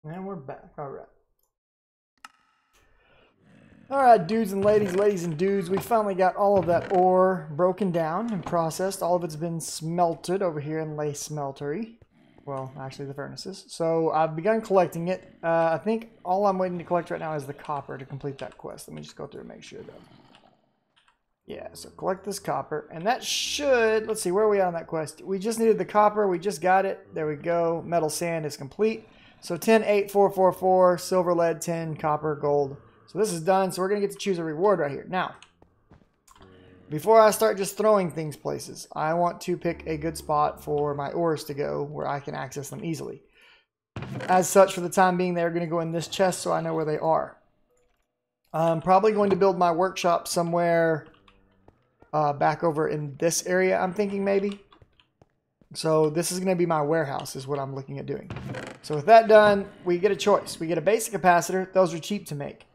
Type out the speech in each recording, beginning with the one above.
And we're back. All right. All right, dudes and ladies and dudes, we finally got all of that ore broken down and processed. All of it's been smelted over here in Lay Smeltery. Well, actually the furnaces. So I've begun collecting it. I think all I'm waiting to collect right now is the copper to complete that quest. Let me just go through and make sure though. Yeah, so collect this copper. And that should, let's see, where are we on that quest? We just needed the copper. We just got it. There we go. Metal sand is complete. So 10, 8, 4, 4, 4, silver, lead, 10, copper, gold. So this is done. So we're going to get to choose a reward right here. Now, before I start just throwing things places, I want to pick a good spot for my ores to go where I can access them easily. As such, for the time being, they're going to go in this chest so I know where they are. I'm probably going to build my workshop somewhere back over in this area, I'm thinking maybe. So this is going to be my warehouse is what I'm looking at doing. So with that done, we get a choice. We get a basic capacitor. Those are cheap to make.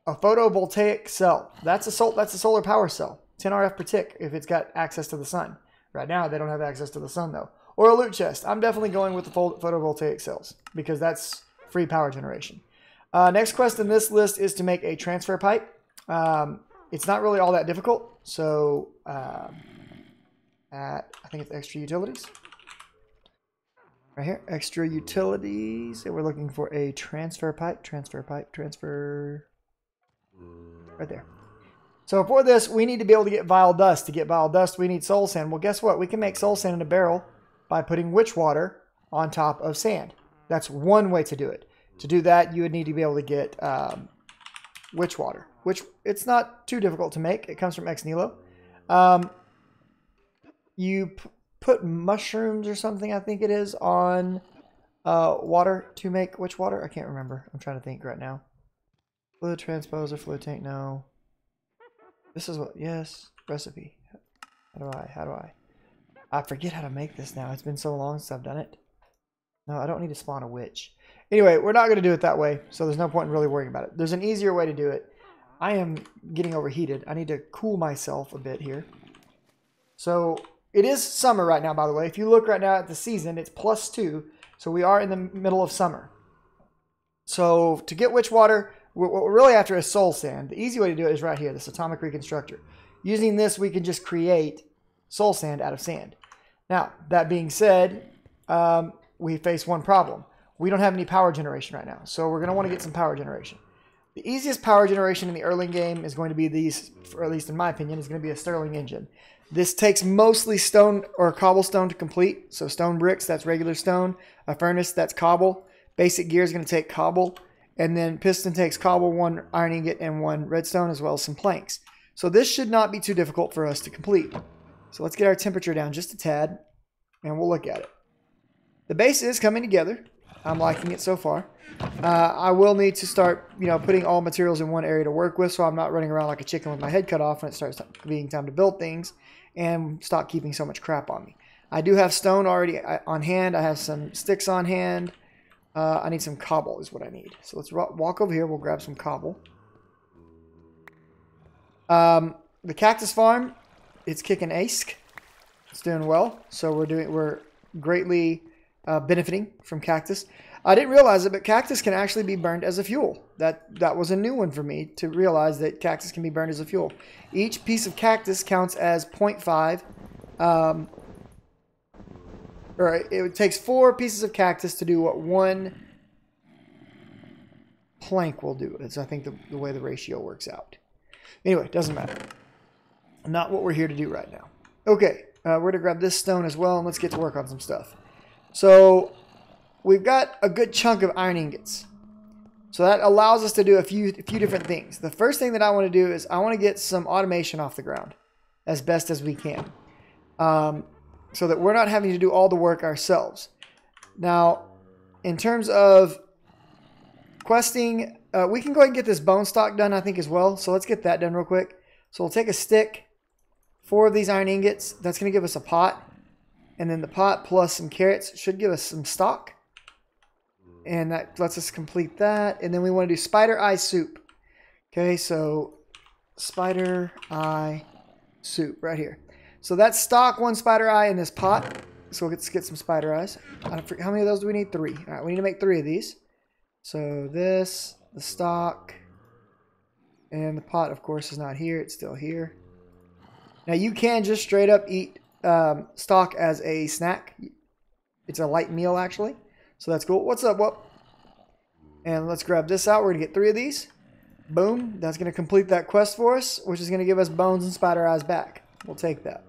A photovoltaic cell. That's a solar power cell. 10 RF per tick if it's got access to the sun. Right now they don't have access to the sun though. Or a loot chest. I'm definitely going with the photovoltaic cells because that's free power generation. Next quest in this list is to make a transfer pipe. It's not really all that difficult. So I think it's extra utilities. Right here, extra utilities. And we're looking for a transfer pipe. Transfer. Right there. So for this, we need to be able to get vile dust. To get vile dust, we need soul sand. Well, guess what? We can make soul sand in a barrel by putting witch water on top of sand. That's one way to do it. To do that, you would need to be able to get witch water, which it's not too difficult to make. It comes from Ex Nihilo. You put mushrooms or something, I think it is, on water to make witch water. I can't remember. I'm trying to think right now. Fluid transposer, fluid tank, no. This is what, yes, recipe. How do I? I forget how to make this now. It's been so long since I've done it. No, I don't need to spawn a witch. Anyway, we're not going to do it that way, so there's no point in really worrying about it. There's an easier way to do it. I am getting overheated. I need to cool myself a bit here. So it is summer right now, by the way. If you look right now at the season, it's +2. So we are in the middle of summer. So to get witch water, what we're really after is soul sand. The easy way to do it is right here, this atomic reconstructor. Using this, we can just create soul sand out of sand. Now, that being said, we face one problem. We don't have any power generation right now. So we're going to want to get some power generation. The easiest power generation in the early game is going to be these, or at least in my opinion, is going to be a Stirling engine. This takes mostly stone or cobblestone to complete. So stone bricks, that's regular stone. A furnace, that's cobble. Basic gear is going to take cobble. And then piston takes cobble, 1 iron ingot, and 1 redstone, as well as some planks. So this should not be too difficult for us to complete. So let's get our temperature down just a tad, and we'll look at it. The base is coming together. I'm liking it so far. I will need to start, putting all materials in one area to work with, so I'm not running around like a chicken with my head cut off when it starts being time to build things, and stop keeping so much crap on me. I do have stone already on hand. I have some sticks on hand. I need some cobble is what I need. So let's walk over here. We'll grab some cobble. The cactus farm, it's kicking ace. It's doing well. So we're greatly benefiting from cactus. I didn't realize it, but cactus can actually be burned as a fuel. That was a new one for me to realize that cactus can be burned as a fuel. Each piece of cactus counts as 0.5. Or it takes 4 pieces of cactus to do what 1 plank will do. It's, I think, the way the ratio works out. Anyway, doesn't matter. Not what we're here to do right now. Okay, we're going to grab this stone as well, and let's get to work on some stuff. So we've got a good chunk of iron ingots. So that allows us to do a few different things. The first thing that I want to do is I want to get some automation off the ground as best as we can. So that we're not having to do all the work ourselves. Now, in terms of questing, we can go ahead and get this bone stock done, I think, as well. So let's get that done real quick. So we'll take a stick, 4 of these iron ingots. That's going to give us a pot. And then the pot plus some carrots should give us some stock. And that lets us complete that. And then we want to do spider eye soup. Okay, so spider eye soup right here. So that's stock 1 spider eye in this pot. So let's get some spider eyes. How many of those do we need? 3. All right, we need to make 3 of these. So this, the stock, and the pot, of course, is not here. It's still here. Now you can just straight up eat stock as a snack. It's a light meal, actually. So that's cool. What's up, whoop? And let's grab this out. We're going to get 3 of these. Boom. That's going to complete that quest for us, which is going to give us bones and spider eyes back. We'll take that.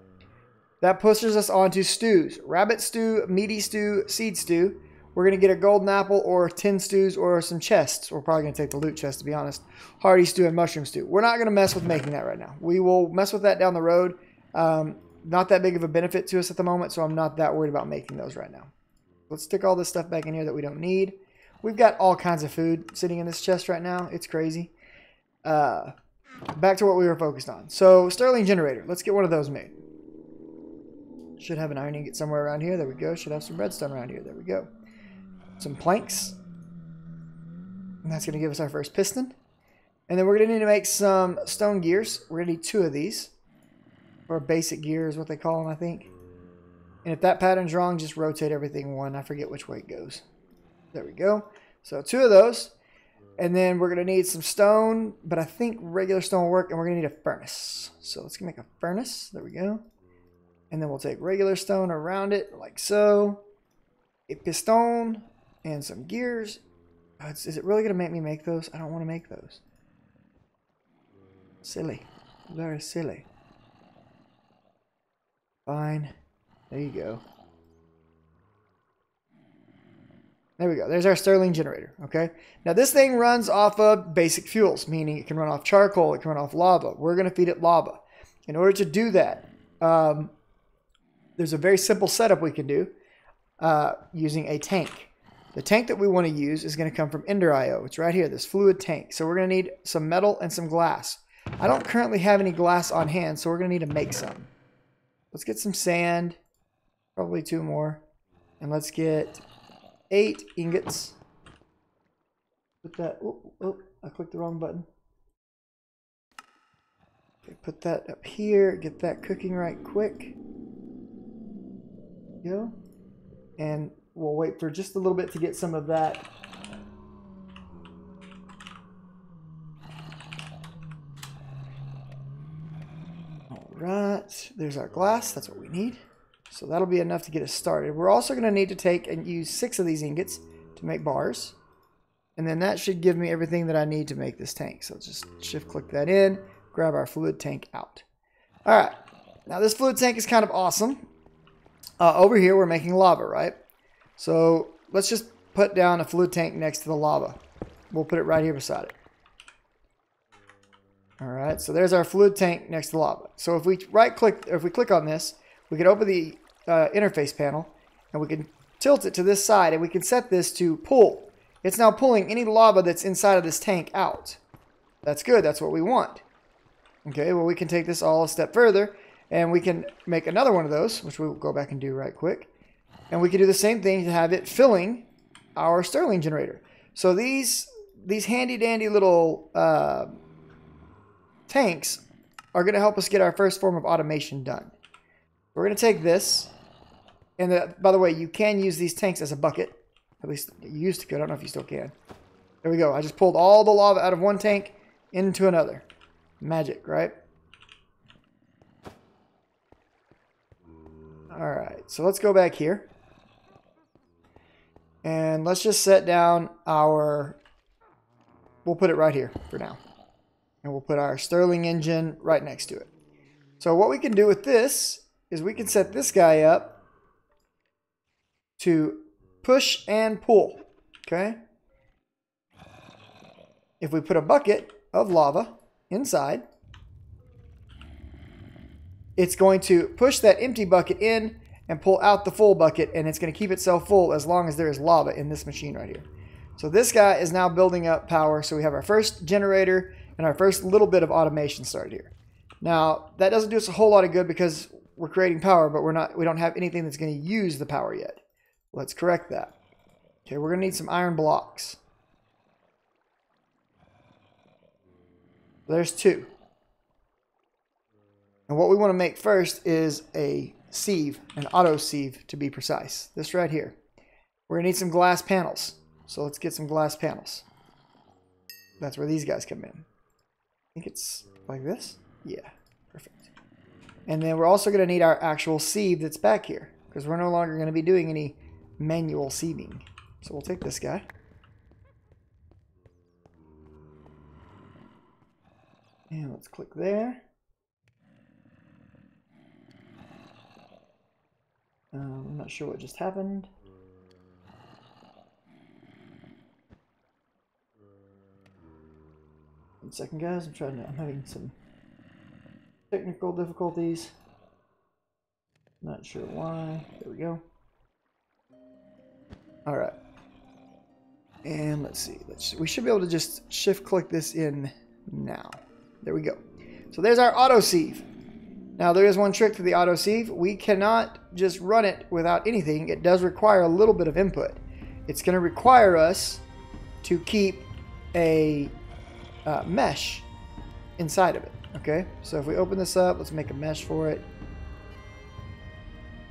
That pushes us on to stews. Rabbit stew, meaty stew, seed stew. We're going to get a golden apple or 10 stews or some chests. We're probably going to take the loot chest, to be honest. Hearty stew and mushroom stew. We're not going to mess with making that right now. We will mess with that down the road. Not that big of a benefit to us at the moment, so I'm not that worried about making those right now. Let's stick all this stuff back in here that we don't need. We've got all kinds of food sitting in this chest right now. It's crazy. Back to what we were focused on. So, Sterling generator. Let's get one of those made. Should have an iron ingot somewhere around here. There we go. Should have some redstone around here. There we go. Some planks. And that's going to give us our first piston. And then we're going to need to make some stone gears. We're going to need 2 of these. Or basic gear is what they call them, I think. And if that pattern's wrong, just rotate everything 1. I forget which way it goes. There we go. So 2 of those. And then we're going to need some stone. But I think regular stone will work. And we're going to need a furnace. So let's make a furnace. There we go. And then we'll take regular stone around it like so. A piston. And some gears. Oh, is it really going to make me make those? I don't want to make those. Silly. Very silly. Fine. There you go. There we go. There's our Sterling generator. Okay. Now this thing runs off of basic fuels, meaning it can run off charcoal. It can run off lava. We're going to feed it lava. In order to do that, there's a very simple setup we can do using a tank. The tank that we want to use is going to come from Ender.io. It's right here, this fluid tank. So we're going to need some metal and some glass. I don't currently have any glass on hand, so we're going to need to make some. Let's get some sand, probably 2 more. And let's get 8 ingots. Put that, oh, I clicked the wrong button. Okay, put that up here, get that cooking right quick. Go. And we'll wait for just a little bit to get some of that. All right, there's our glass. That's what we need. So that'll be enough to get us started. We're also going to need to take and use 6 of these ingots to make bars. And then that should give me everything that I need to make this tank. So just shift click that in, grab our fluid tank out. All right, now this fluid tank is kind of awesome. Over here, we're making lava, right? So let's just put down a fluid tank next to the lava. We'll put it right here beside it. All right, so there's our fluid tank next to the lava. So if we right-click, or if we click on this, we can open the interface panel, and we can tilt it to this side, and we can set this to pull. It's now pulling any lava that's inside of this tank out. That's good. That's what we want. Okay, well, we can take this all a step further, and we can make another one of those, which we'll go back and do right quick. And we can do the same thing to have it filling our Sterling generator. So these handy-dandy little tanks are going to help us get our first form of automation done. We're going to take this, and by the way, you can use these tanks as a bucket. At least you used to. I don't know if you still can. There we go. I just pulled all the lava out of one tank into another. Magic, right? All right, so let's go back here. And let's just set down our, we'll put it right here for now. And we'll put our Sterling engine right next to it. So what we can do with this is we can set this guy up to push and pull, okay? If we put a bucket of lava inside, it's going to push that empty bucket in and pull out the full bucket, and it's going to keep itself full as long as there is lava in this machine right here. So this guy is now building up power, so we have our first generator and our first little bit of automation started here. Now, that doesn't do us a whole lot of good because we're creating power, but we don't have anything that's going to use the power yet. Let's correct that. Okay, we're going to need some iron blocks. There's 2. And what we want to make first is a sieve, an auto sieve to be precise. This right here. We're going to need some glass panels. So let's get some glass panels. That's where these guys come in. I think it's like this. Yeah, perfect. And then we're also going to need our actual sieve that's back here, because we're no longer going to be doing any manual sieving. So we'll take this guy. And let's click there. I'm not sure what just happened. One second, guys. I'm having some technical difficulties. Not sure why. There we go. All right. And let's see. We should be able to just shift click this in now. There we go. So there's our auto sieve. Now there is one trick to the auto sieve. We cannot just run it without anything. It does require a little bit of input. It's going to require us to keep a mesh inside of it. Okay, so if we open this up, let's make a mesh for it.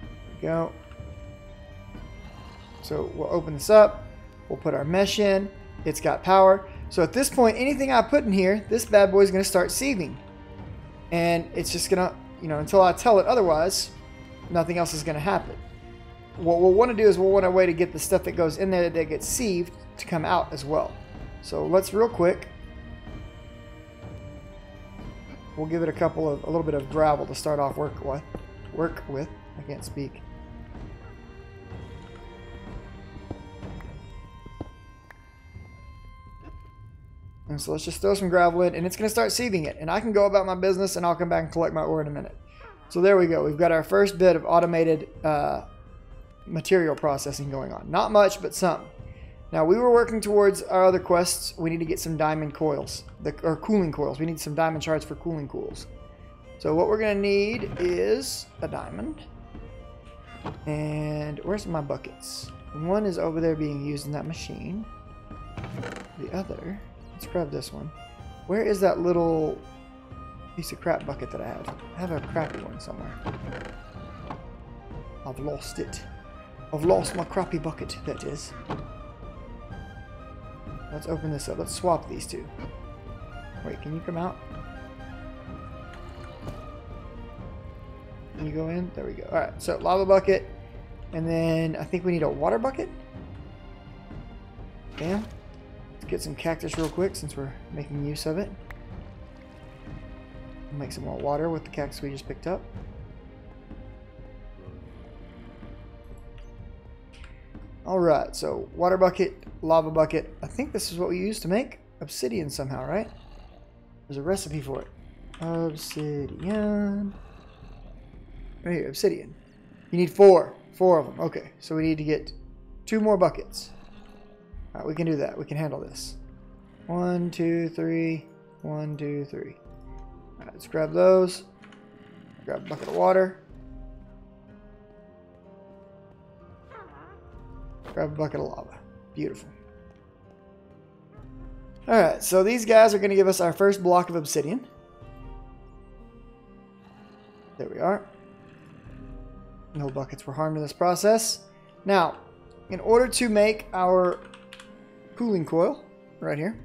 There we go. So we'll open this up. We'll put our mesh in. It's got power. So at this point, anything I put in here, this bad boy is going to start sieving. And it's just going to, until I tell it otherwise, nothing else is going to happen. What we'll want to do is we'll want a way to get the stuff that goes in there that gets sieved to come out as well. So let's real quick. We'll give it a little bit of gravel to start off work with. I can't speak. And so let's just throw some gravel in, and it's going to start sieving it. And I can go about my business, and I'll come back and collect my ore in a minute. So there we go. We've got our first bit of automated material processing going on. Not much, but some. Now, we were working towards our other quests. We need to get some diamond coils, or cooling coils. We need some diamond shards for cooling coils. So what we're going to need is a diamond. And where's my buckets? One is over there being used in that machine. The other... Let's grab this one. Where is that little piece of crap bucket that I have? I have a crappy one somewhere. I've lost it. I've lost my crappy bucket, that is. Let's open this up. Let's swap these two. Wait, can you come out? Can you go in? There we go. Alright, so lava bucket. And then I think we need a water bucket. Damn. Get some cactus real quick since we're making use of it. Make some more water with the cactus we just picked up. Alright, so water bucket, lava bucket. I think this is what we use to make obsidian somehow, right? There's a recipe for it. Obsidian. Right here, obsidian. You need 4. 4 of them. Okay, so we need to get 2 more buckets. Alright, we can do that. We can handle this. 1, 2, 3. 1, 2, 3. Alright, let's grab those. Grab a bucket of water. Grab a bucket of lava. Beautiful. Alright, so these guys are going to give us our first block of obsidian. There we are. No buckets were harmed in this process. Now, in order to make our cooling coil right here,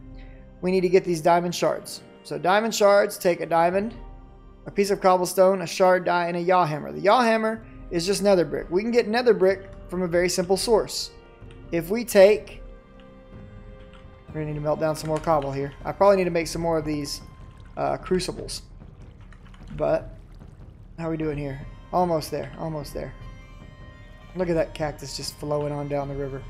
we need to get these diamond shards. So diamond shards, take a diamond, a piece of cobblestone, a shard die, and a yaw hammer. The yaw hammer is just nether brick. We can get nether brick from a very simple source. If we take... We're going to need to melt down some more cobble here. I probably need to make some more of these crucibles. But, how are we doing here? Almost there. Almost there. Look at that cactus just flowing on down the river.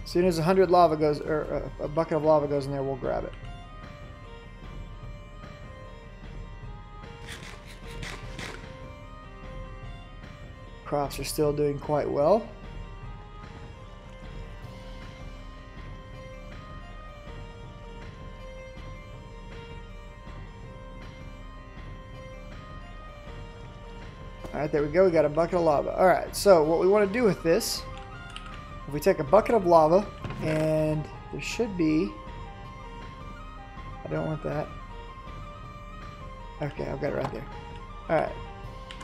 As soon as 100 lava goes, or a bucket of lava goes in there, we'll grab it. Crops are still doing quite well. Alright, there we go. We got a bucket of lava. Alright, so what we want to do with this, if we take a bucket of lava, and there should be... I don't want that. Okay, I've got it right there. Alright.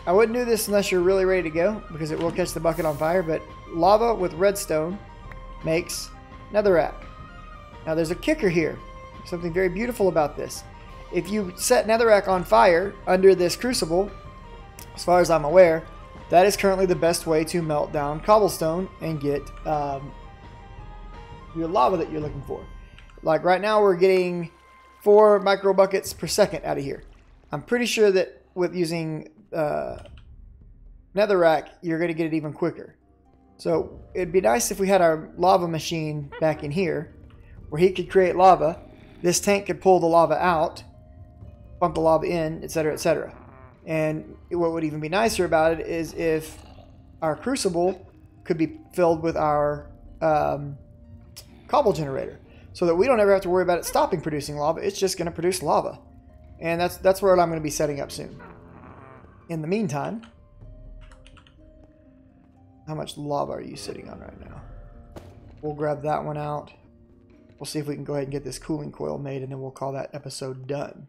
I wouldn't do this unless you're really ready to go, because it will catch the bucket on fire, but lava with redstone makes netherrack. Now there's a kicker here. Something very beautiful about this. If you set netherrack on fire under this crucible, as far as I'm aware, that is currently the best way to melt down cobblestone and get your lava that you're looking for. Like right now we're getting 4 micro buckets per second out of here. I'm pretty sure that with using netherrack, you're going to get it even quicker. So it'd be nice if we had our lava machine back in here where he could create lava. This tank could pull the lava out, pump the lava in, etc., etc. And what would even be nicer about it is if our crucible could be filled with our cobble generator, so that we don't ever have to worry about it stopping producing lava. It's just going to produce lava. And that's where I'm going to be setting up soon. In the meantime, how much lava are you sitting on right now? We'll grab that one out. We'll see if we can go ahead and get this cooling coil made, and then we'll call that episode done.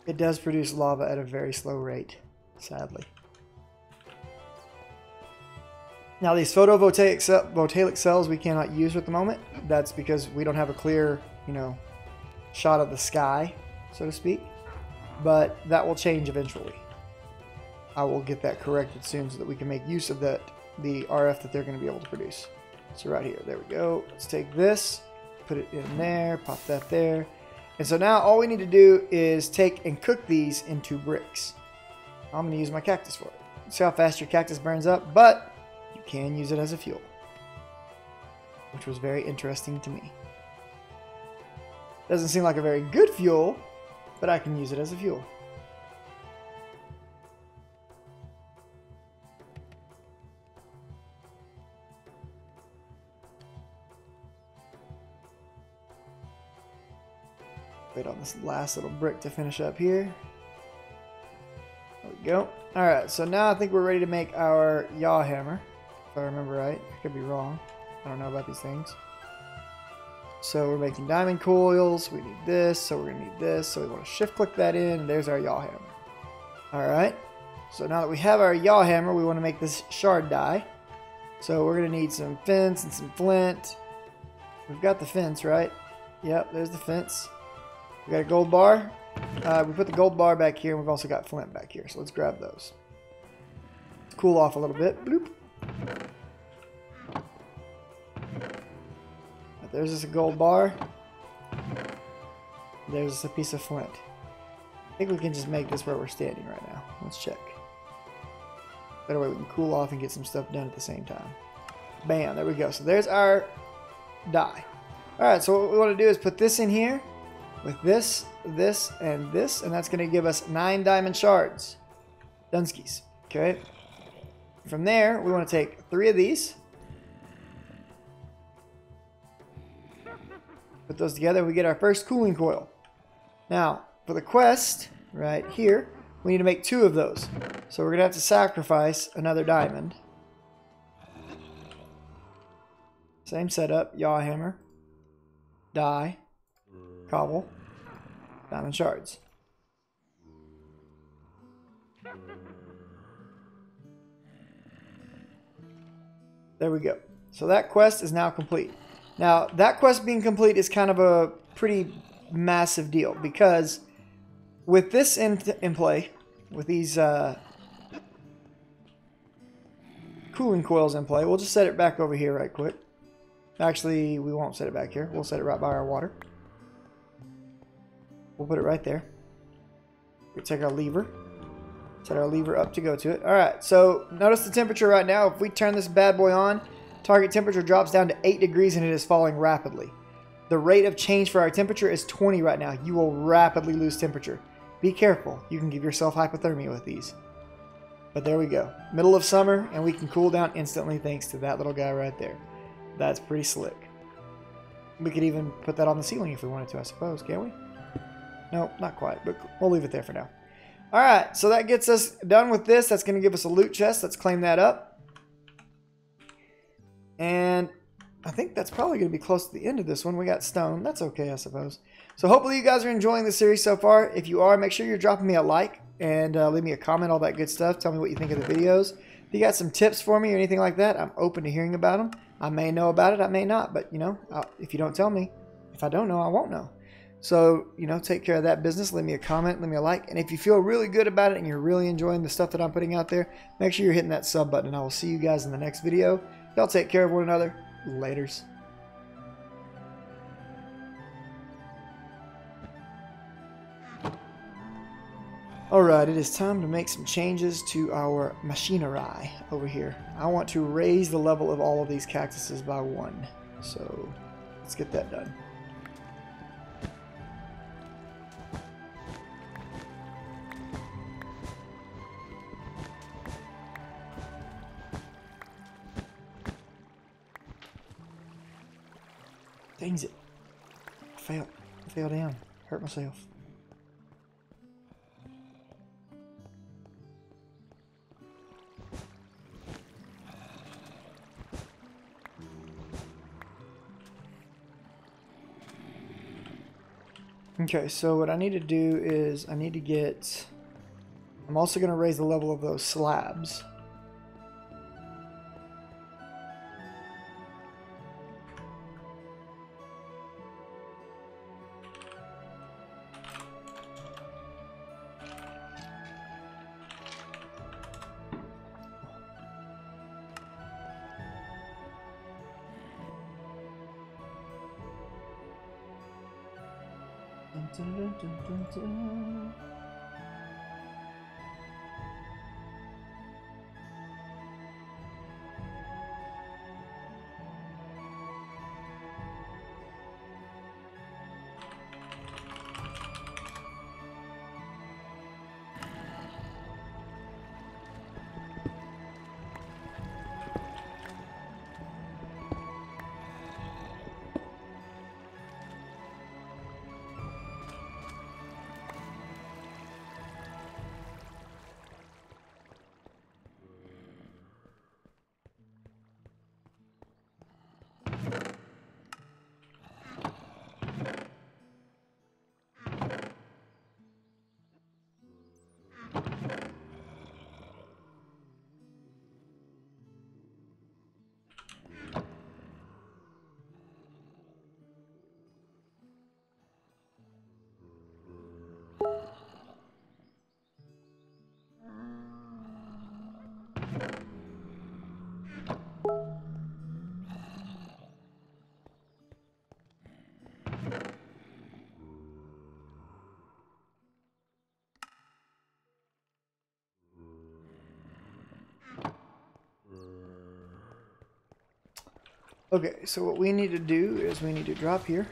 It does produce lava at a very slow rate, sadly. Now these photovoltaic cells we cannot use at the moment. That's because we don't have a clear, shot of the sky, so to speak. But that will change eventually. I will get that corrected soon so that we can make use of the RF that they're going to be able to produce. So right here, there we go. Let's take this, put it in there, pop that there. And so now all we need to do is take and cook these into bricks. I'm going to use my cactus for it. See how fast your cactus burns up, but you can use it as a fuel, which was very interesting to me. Doesn't seem like a very good fuel, but I can use it as a fuel. Wait on this last little brick to finish up here. There we go. Alright, so now I think we're ready to make our yaw hammer. If I remember right. I could be wrong. I don't know about these things. So we're making diamond coils. We need this, so we're going to need this. So we want to shift click that in, and there's our yaw hammer. Alright, so now that we have our yaw hammer, we want to make this shard die. So we're going to need some fence and some flint. We've got the fence, right? Yep, there's the fence. We got a gold bar. We put the gold bar back here, and we've also got flint back here. So let's grab those. Let's cool off a little bit. Bloop. There's just a gold bar. There's a piece of flint. I think we can just make this where we're standing right now. Let's check. Better way we can cool off and get some stuff done at the same time. Bam, there we go. So there's our die. Alright, so what we want to do is put this in here with this, this, and this, and that's going to give us 9 diamond shards. Dunskies. Okay. From there, we want to take 3 of these. Put those together, we get our first cooling coil. Now, for the quest, right here, we need to make 2 of those. So we're going to have to sacrifice another diamond. Same setup, yaw hammer, die, cobble, diamond shards. There we go. So that quest is now complete. Now, that quest being complete is kind of a pretty massive deal, because with this in play, with these cooling coils in play, we'll just set it back over here right quick. Actually, we won't set it back here. We'll set it right by our water. We'll put it right there. We'll take our lever. Set our lever up to go to it. Alright, so notice the temperature right now. If we turn this bad boy on, target temperature drops down to 8 degrees and it is falling rapidly. The rate of change for our temperature is 20 right now. You will rapidly lose temperature. Be careful. You can give yourself hypothermia with these. But there we go. Middle of summer, and we can cool down instantly thanks to that little guy right there. That's pretty slick. We could even put that on the ceiling if we wanted to, I suppose, can't we? No, not quite, but we'll leave it there for now. Alright, so that gets us done with this. That's going to give us a loot chest. Let's claim that up. And I think that's probably going to be close to the end of this one. We got stone. That's okay, I suppose. So hopefully you guys are enjoying the series so far. If you are, make sure you're dropping me a like and leave me a comment, all that good stuff. Tell me what you think of the videos. If you got some tips for me or anything like that, I'm open to hearing about them. I may know about it, I may not. But, you know, if you don't tell me, if I don't know, I won't know. So, you know, take care of that business. Leave me a comment, leave me a like. And if you feel really good about it and you're really enjoying the stuff that I'm putting out there, make sure you're hitting that sub button. And I will see you guys in the next video. Y'all take care of one another. Laters. Alright, it is time to make some changes to our machinery over here. I want to raise the level of all of these cactuses by 1. So, let's get that done. Dang it. I failed. I fell down. Hurt myself. Okay, so what I need to do is I need to get... I'm also going to raise the level of those slabs. Dun, dun, dun, dun, dun. Okay, so what we need to do is we need to drop here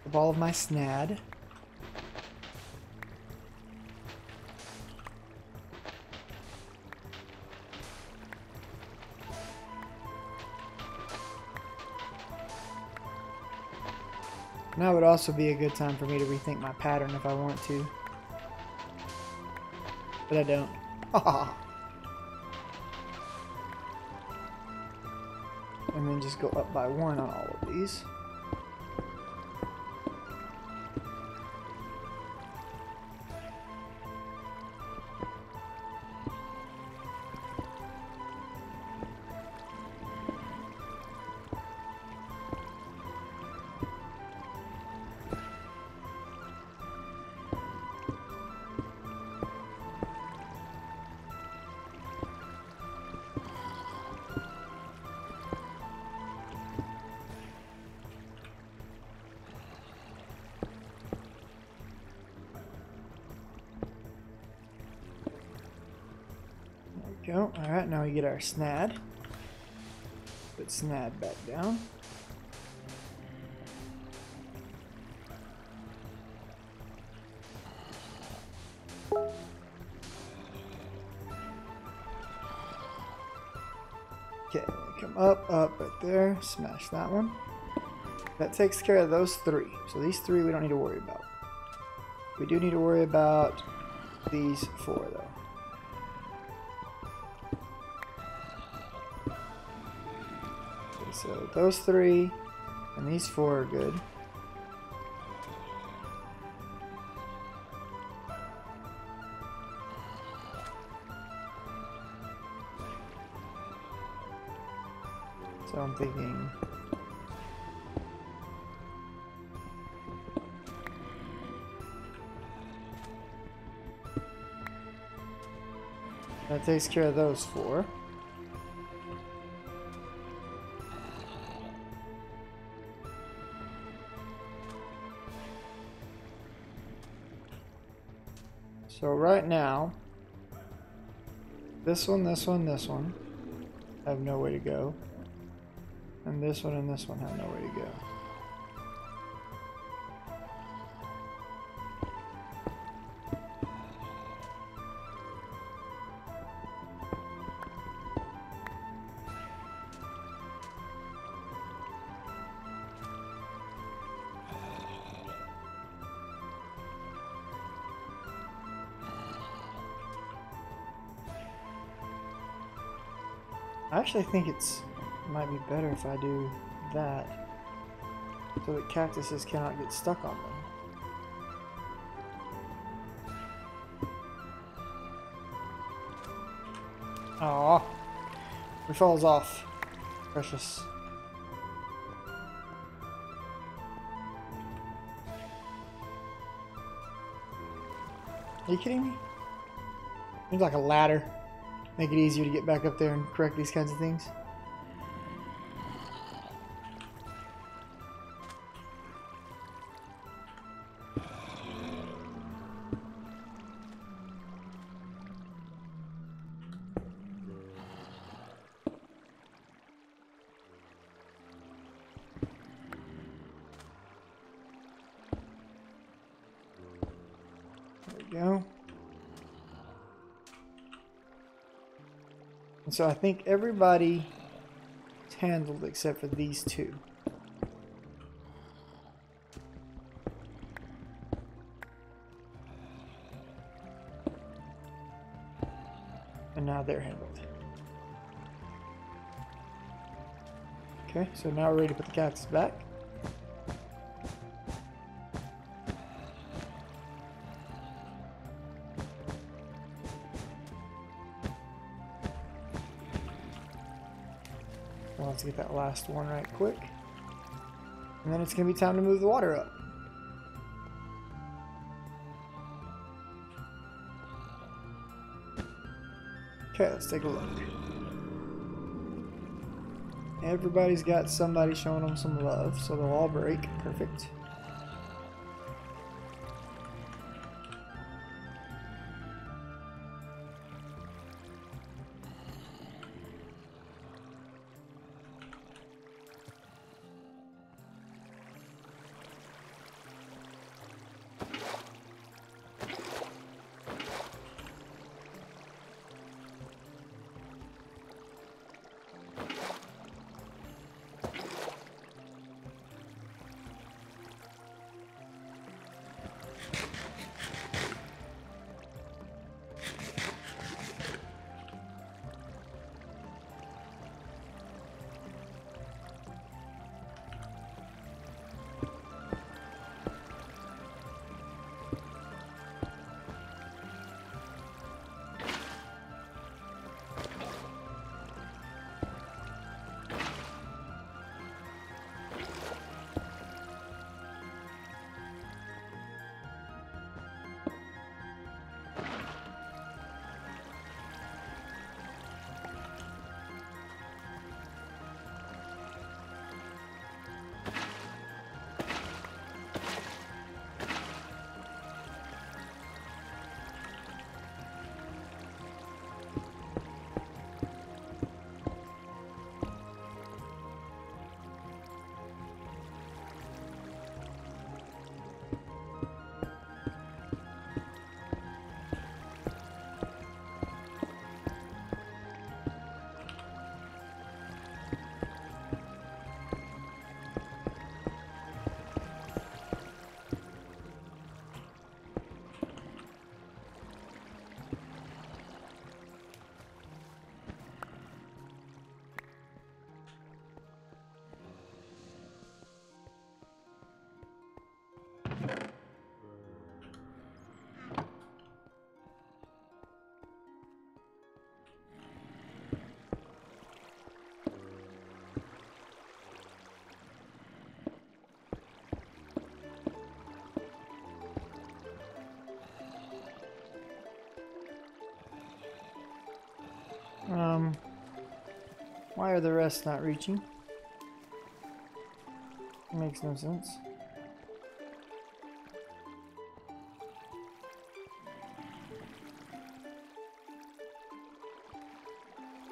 the ball of my snad. Now would also be a good time for me to rethink my pattern if I want to. But I don't. And then just go up by 1 on all of these. Go. Alright, now we get our snad. Put snad back down. Okay, come up, right there. Smash that one. That takes care of those 3. So these 3 we don't need to worry about. We do need to worry about these 4 though. Okay, so those 3 and these 4 are good. So I'm thinking that takes care of those 4. So right now, this one, this one, this one have nowhere to go. And this one and this one have nowhere to go. I actually think it might be better if I do that, so that cactuses cannot get stuck on them. Aww, it falls off. Precious. Are you kidding me? There's like a ladder. Make it easier to get back up there and correct these kinds of things. There we go. And so I think everybody is handled except for these 2. And now they're handled. Okay, so now we're ready to put the cactus back. Let's get that last one right quick. And then it's going to be time to move the water up. Okay, let's take a look. Everybody's got somebody showing them some love, so they'll all break. Perfect. Why are the rest not reaching? Makes no sense.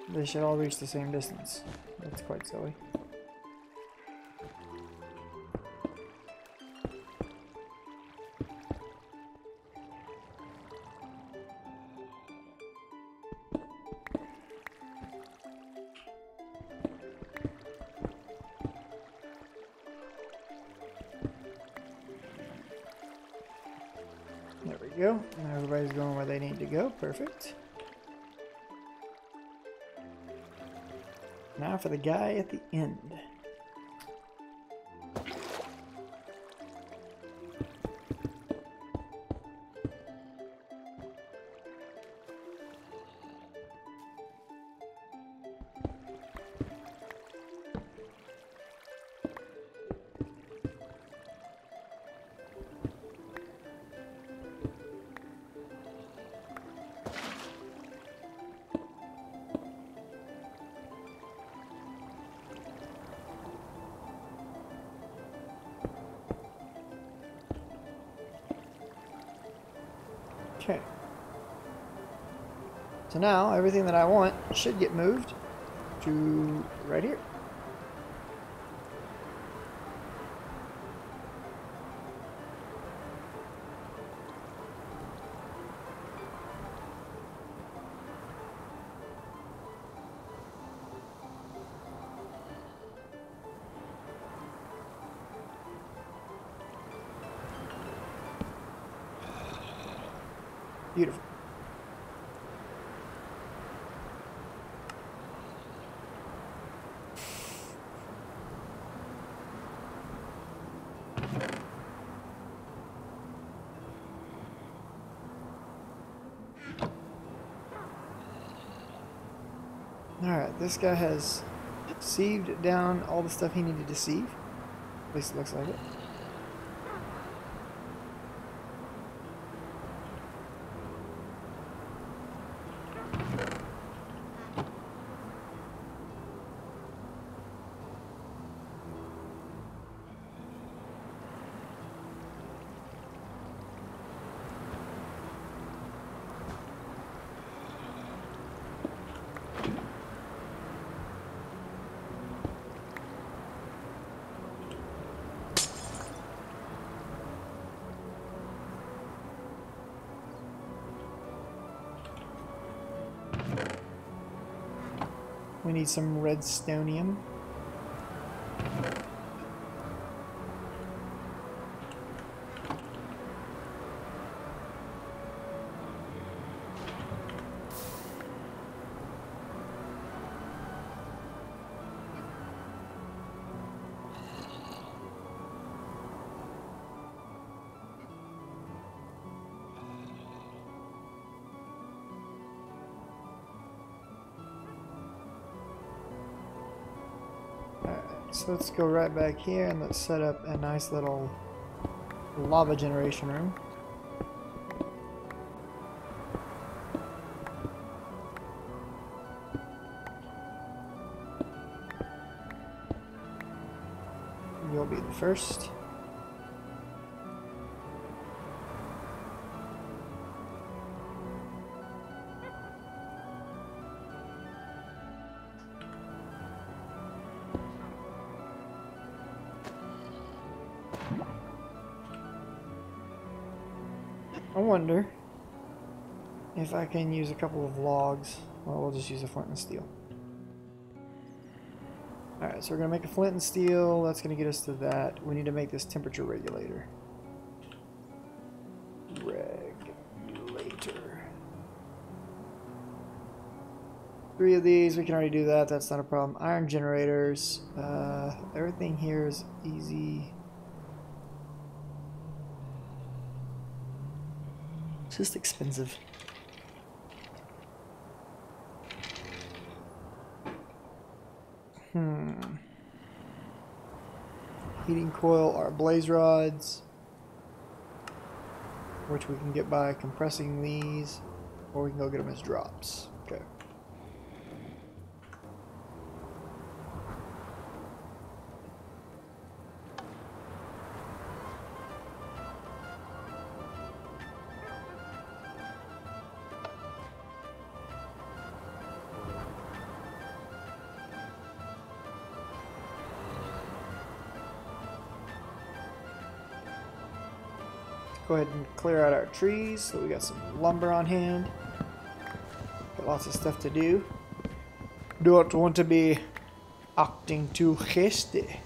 They should all reach the same distance. That's quite silly. There we go. Now everybody's going where they need to go. Perfect. Now for the guy at the end. Okay. So now everything that I want should get moved to right here. Beautiful. Alright, this guy has sieved down all the stuff he needed to sieve. At least it looks like it. We need some redstonium. So let's go right back here and let's set up a nice little lava generation room. You'll be the first. I wonder if I can use a couple of logs. Well, we'll just use a flint and steel. Alright, so we're going to make a flint and steel. That's going to get us to that. We need to make this temperature regulator. Regulator. 3 of these, we can already do that. That's not a problem. Iron generators. Everything here is easy. It's just expensive. Heating coil are blaze rods, which we can get by compressing these, or we can go get them as drops. Okay. Go ahead and clear out our trees so we got some lumber on hand. Got lots of stuff to do. Don't want to be acting too hasty.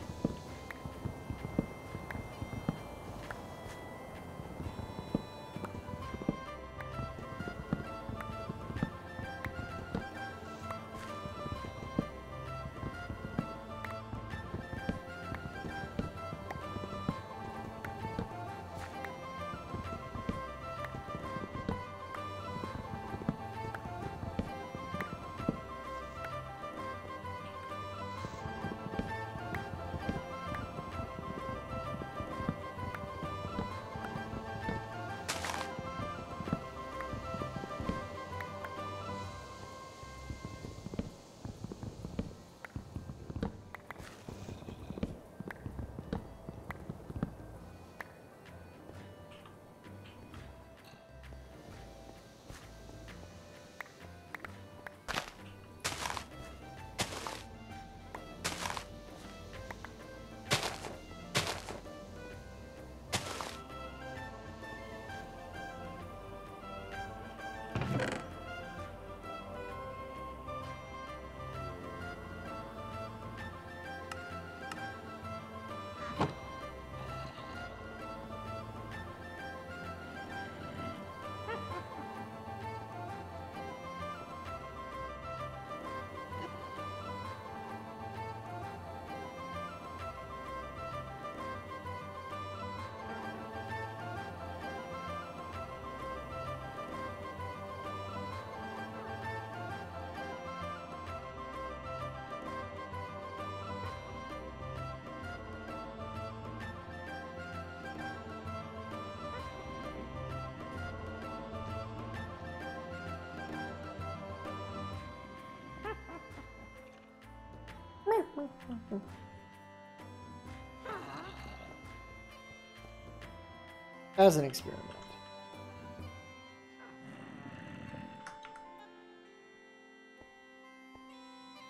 As an experiment.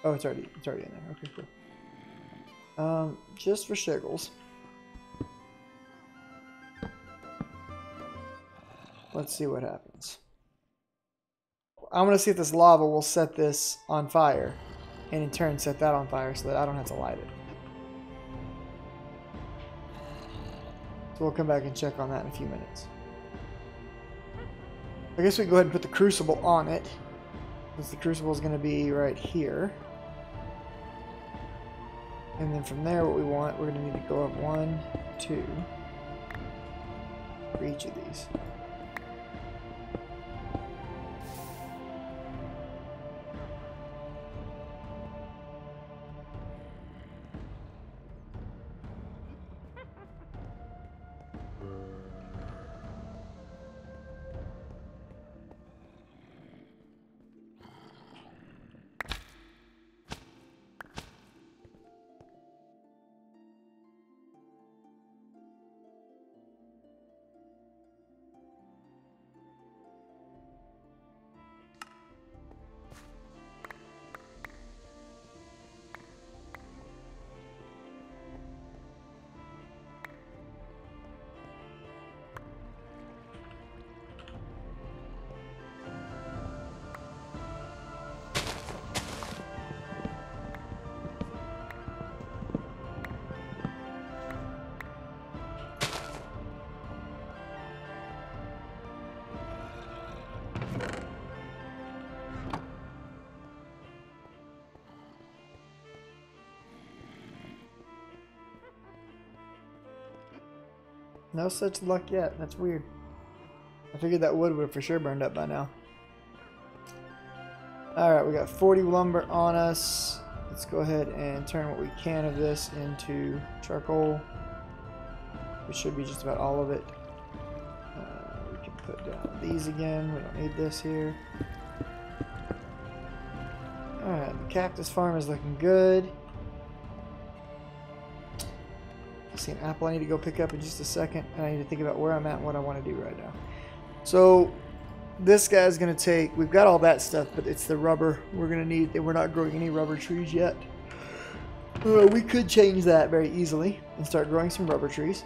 Oh, it's already in there. Okay, cool. Just for shiggles. Let's see what happens. I'm gonna see if this lava will set this on fire, and in turn set that on fire so that I don't have to light it. So we'll come back and check on that in a few minutes. I guess we can go ahead and put the crucible on it, because the crucible is going to be right here. And then from there, what we want, we're going to need to go up 1, 2 for each of these. No such luck yet. That's weird. I figured that wood would have for sure burned up by now. Alright, we got 40 lumber on us. Let's go ahead and turn what we can of this into charcoal. Which should be just about all of it. We can put down these again. We don't need this here. Alright, the cactus farm is looking good. See an apple I need to go pick up in just a second, and I need to think about where I'm at and what I want to do right now. So this guy's going to take, we've got all that stuff, but it's the rubber we're going to need. We're not growing any rubber trees yet. We could change that very easily and start growing some rubber trees.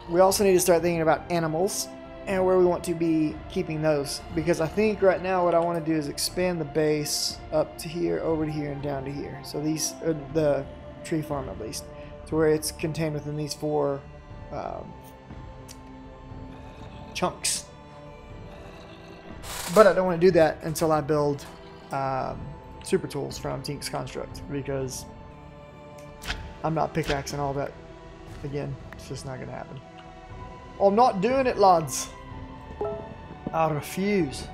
we also need to start thinking about animals and where we want to be keeping those. Because I think right now what I want to do is expand the base up to here, over to here, and down to here. So these, the tree farm at least, to where it's contained within these 4 chunks. But I don't want to do that until I build super tools from Tink's Construct, because I'm not pickaxing all that again. It's just not going to happen. I'm not doing it, lads. I refuse.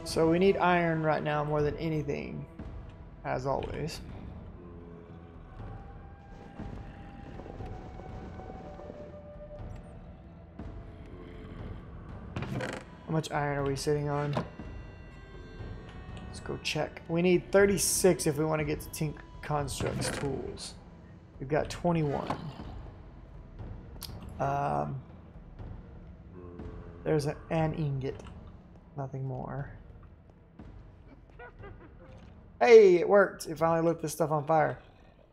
So we need iron right now more than anything, as always. How much iron are we sitting on? Let's go check. We need 36 if we want to get to Tink Construct's tools. We've got 21. There's an ingot. Nothing more. Hey, it worked. It finally lit this stuff on fire.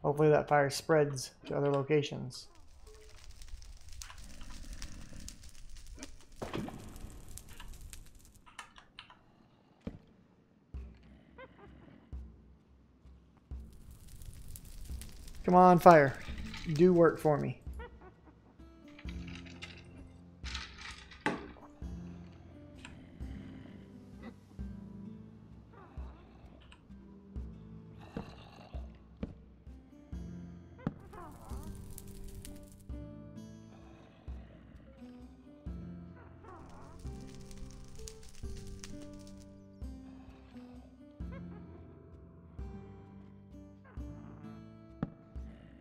Hopefully that fire spreads to other locations. Come on, fire. Do work for me.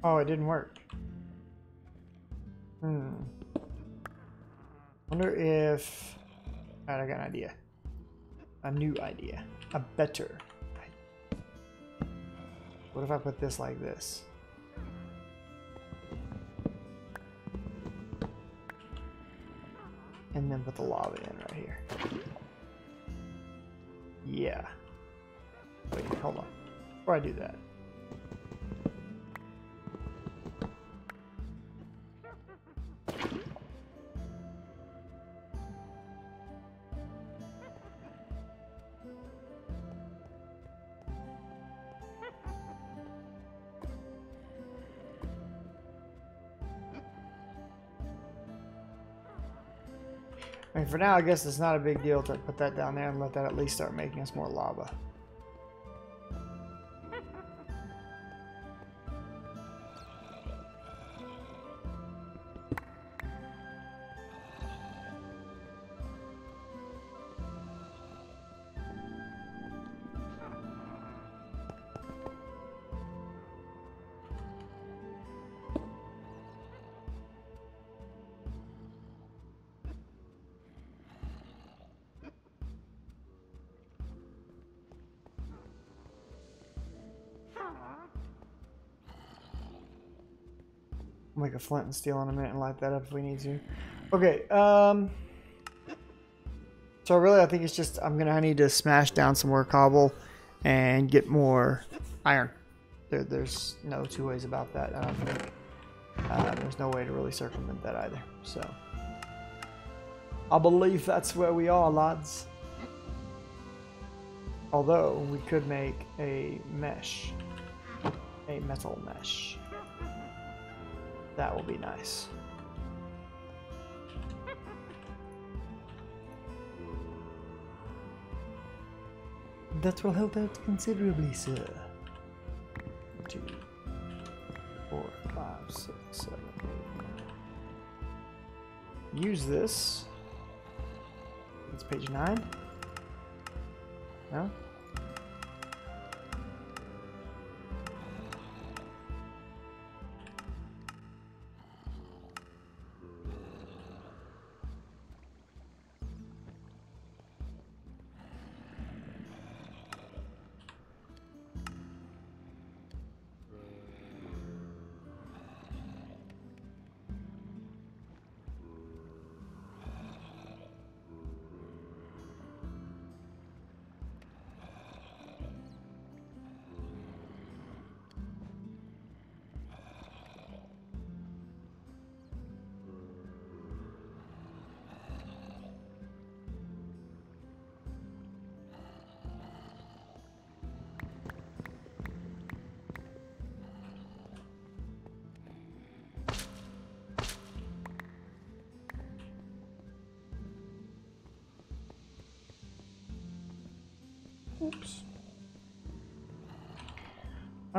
Oh, it didn't work. Wonder if... Alright, I got an idea. A new idea. A better idea. What if I put this like this? And then put the lava in right here. Yeah. Wait, hold on. Before I do that. I mean, for now, I guess it's not a big deal to put that down there and let that at least start making us more lava. Make a flint and steel in a minute and light that up if we need to. Okay, so really I think it's just I need to smash down some more cobble and get more iron. There's no 2 ways about that. I don't think there's no way to really circumvent that either. So I believe that's where we are, lads. Although we could make a mesh, a metal mesh. That will be nice. That will help out considerably, sir. 2, 4, 5, 6, 7, 8, 9. Use this. It's page 9. No?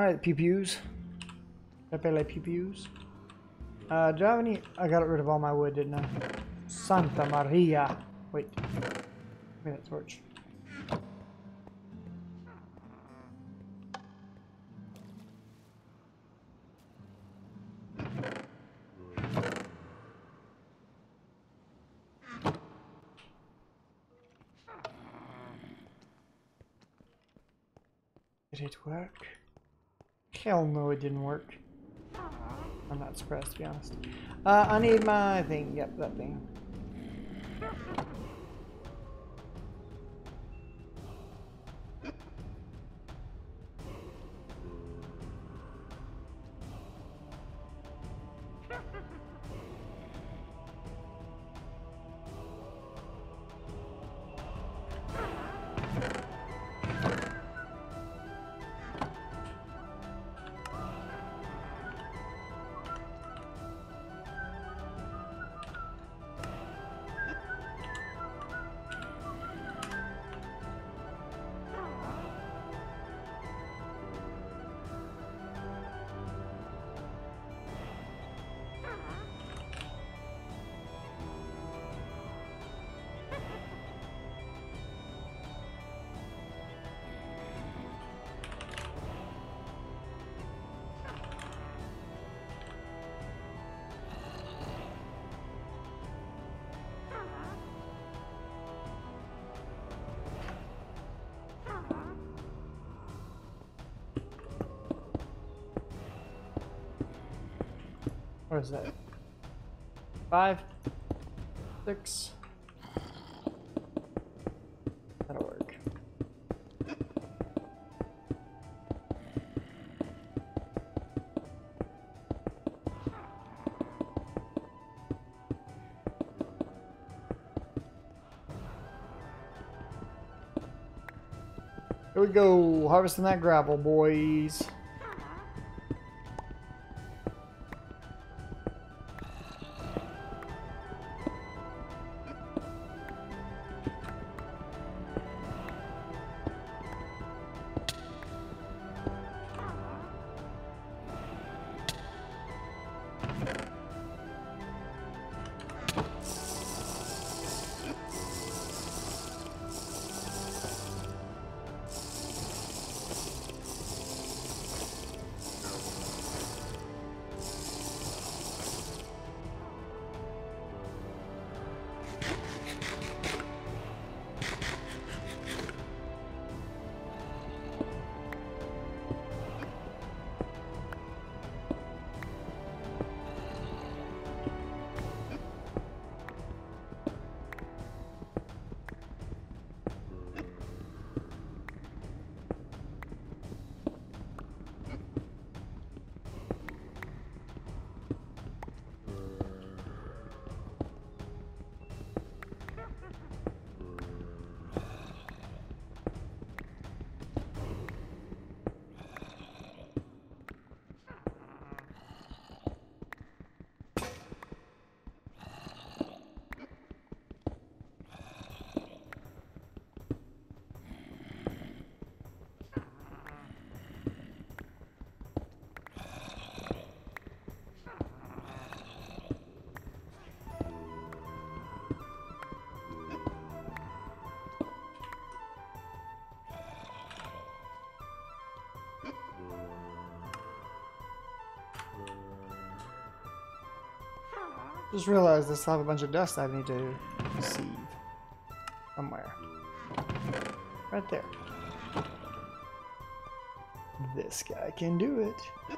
Alright, pew-pews. Pepe le pew-pews. Do I have any? I got rid of all my wood, didn't I? Santa Maria. Wait. Give me that torch. Did it work? Hell no, it didn't work. I'm not surprised, to be honest. I need my thing. Yep, that thing. What is that? 5, 6. That'll work. Here we go, harvesting that gravel, boys. Just realized I still have a bunch of dust I need to receive somewhere. Right there. This guy can do it.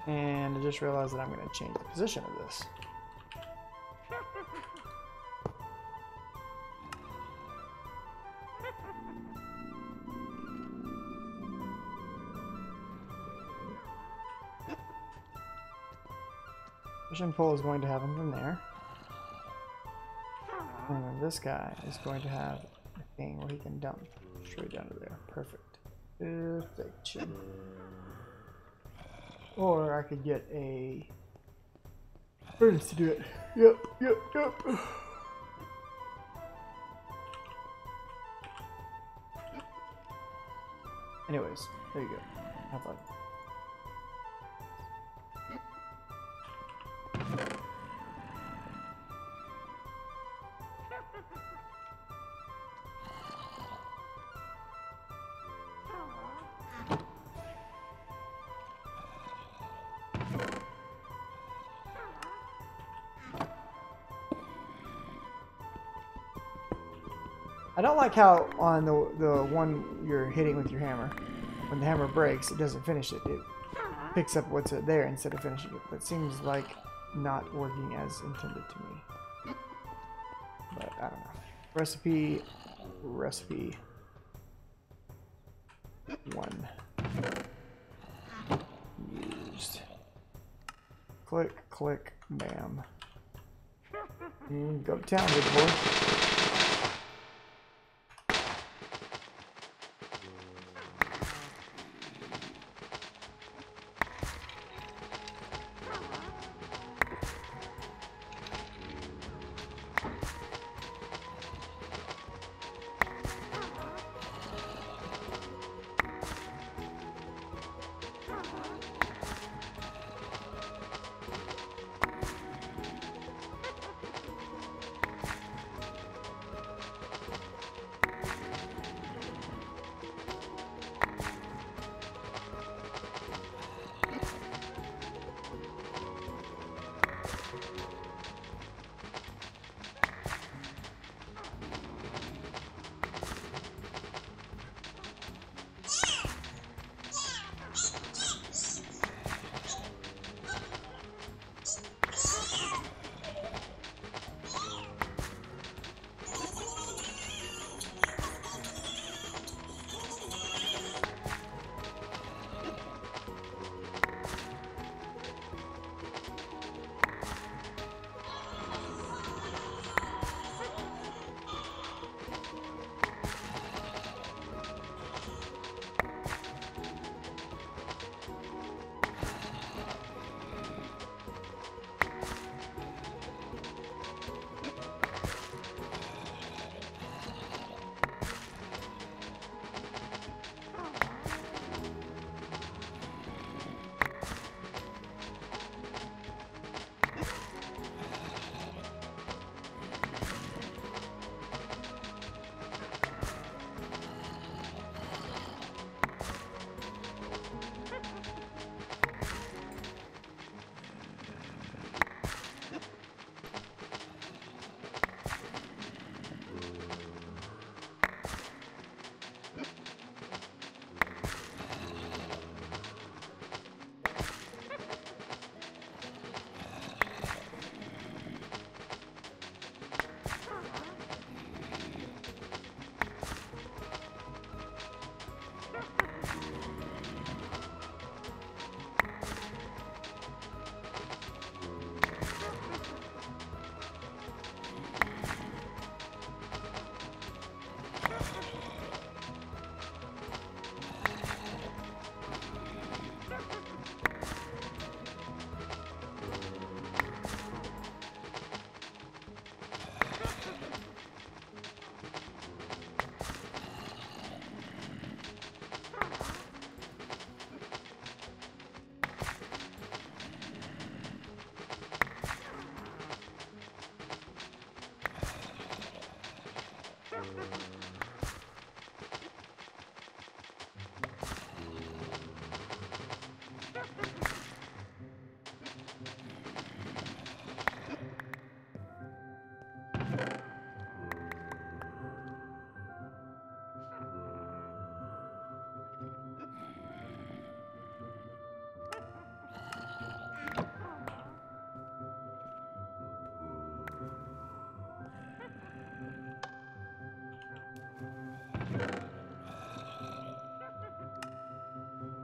And I just realized that I'm going to change the position of this. Fishing pole is going to have him from there. And then this guy is going to have a thing where he can dump straight down to there. Perfect. Perfection. Or I could get a furnace to do it. Yep. Anyways, there you go. have like. I don't like how on the one you're hitting with your hammer, when the hammer breaks, it doesn't finish it. It picks up what's there instead of finishing it. But it seems like not working as intended to me. But I don't know. Recipe 1 used. Click, click, bam. Go to town, big boy.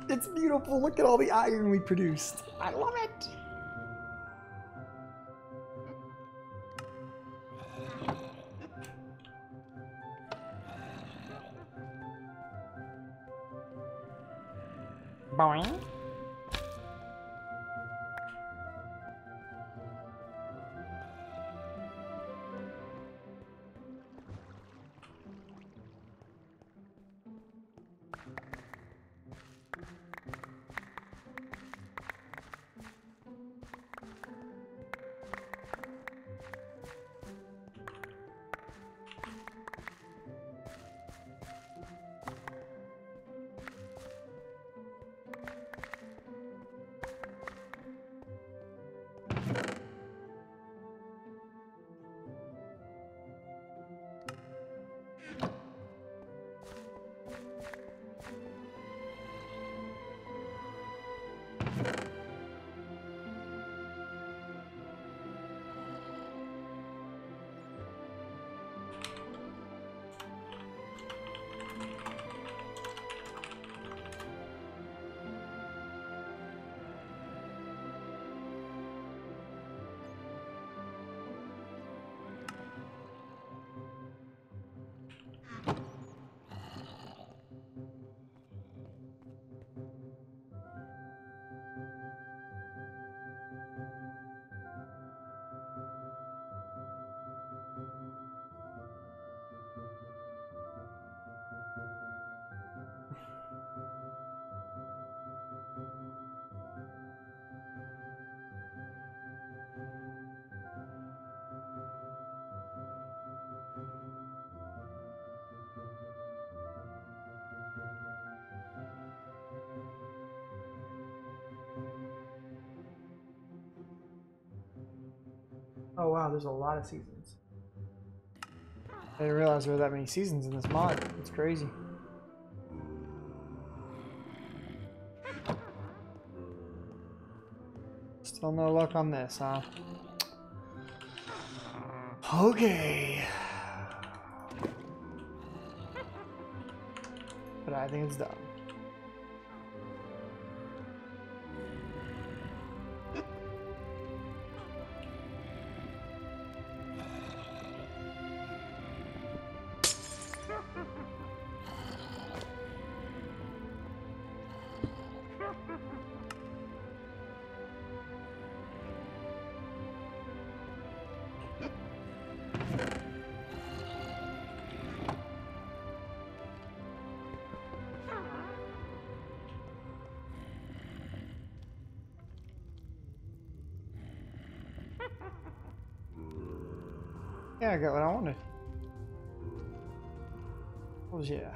It's beautiful. Look at all the iron we produced. I love it. Boing. Oh wow, there's a lot of seasons. I didn't realize there were that many seasons in this mod. It's crazy. Still no luck on this, huh? Okay. But I think it's done. Yeah, I got what I wanted. Oh yeah.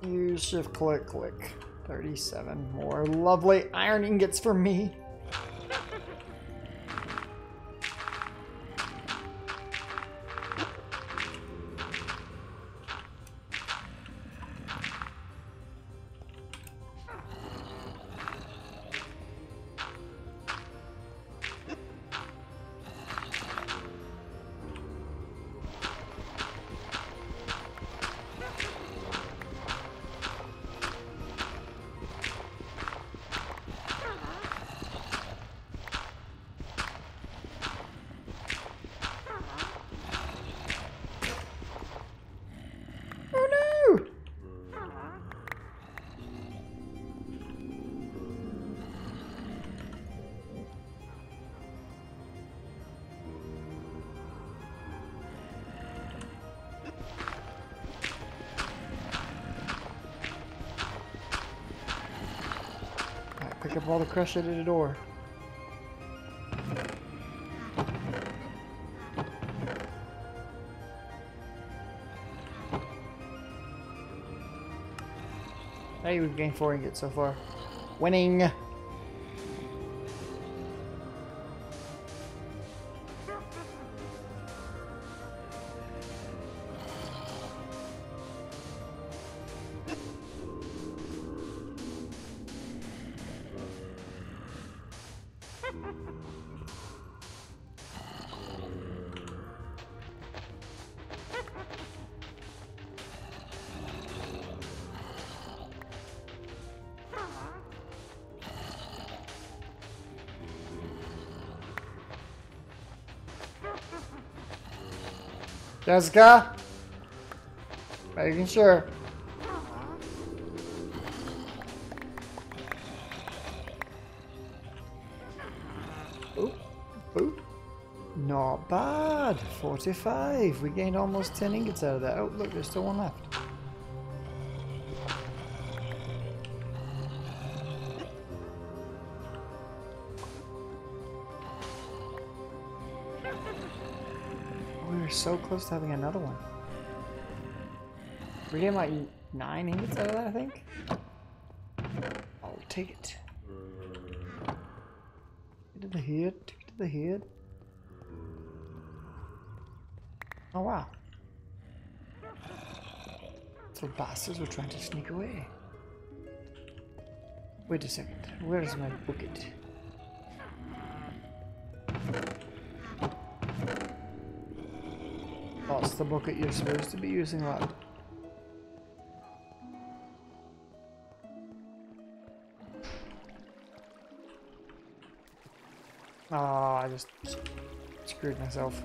Use shift click click. 37 more lovely iron ingots for me. Pick up all the crush at the door. Hey, we've gained 4 ingots so far. Winning! Jessica? Making sure. Oop, oop. Not bad. 45. We gained almost 10 ingots out of that. Oh, look, there's still one left. We're so close to having another one. We're getting like 9 ingots out of that, I think. I'll take it. Take it to the head. Take it to the head. Oh wow. So bastards were trying to sneak away. Wait a second. Where is my bucket? That's the bucket you're supposed to be using, lad. Oh, I just screwed myself.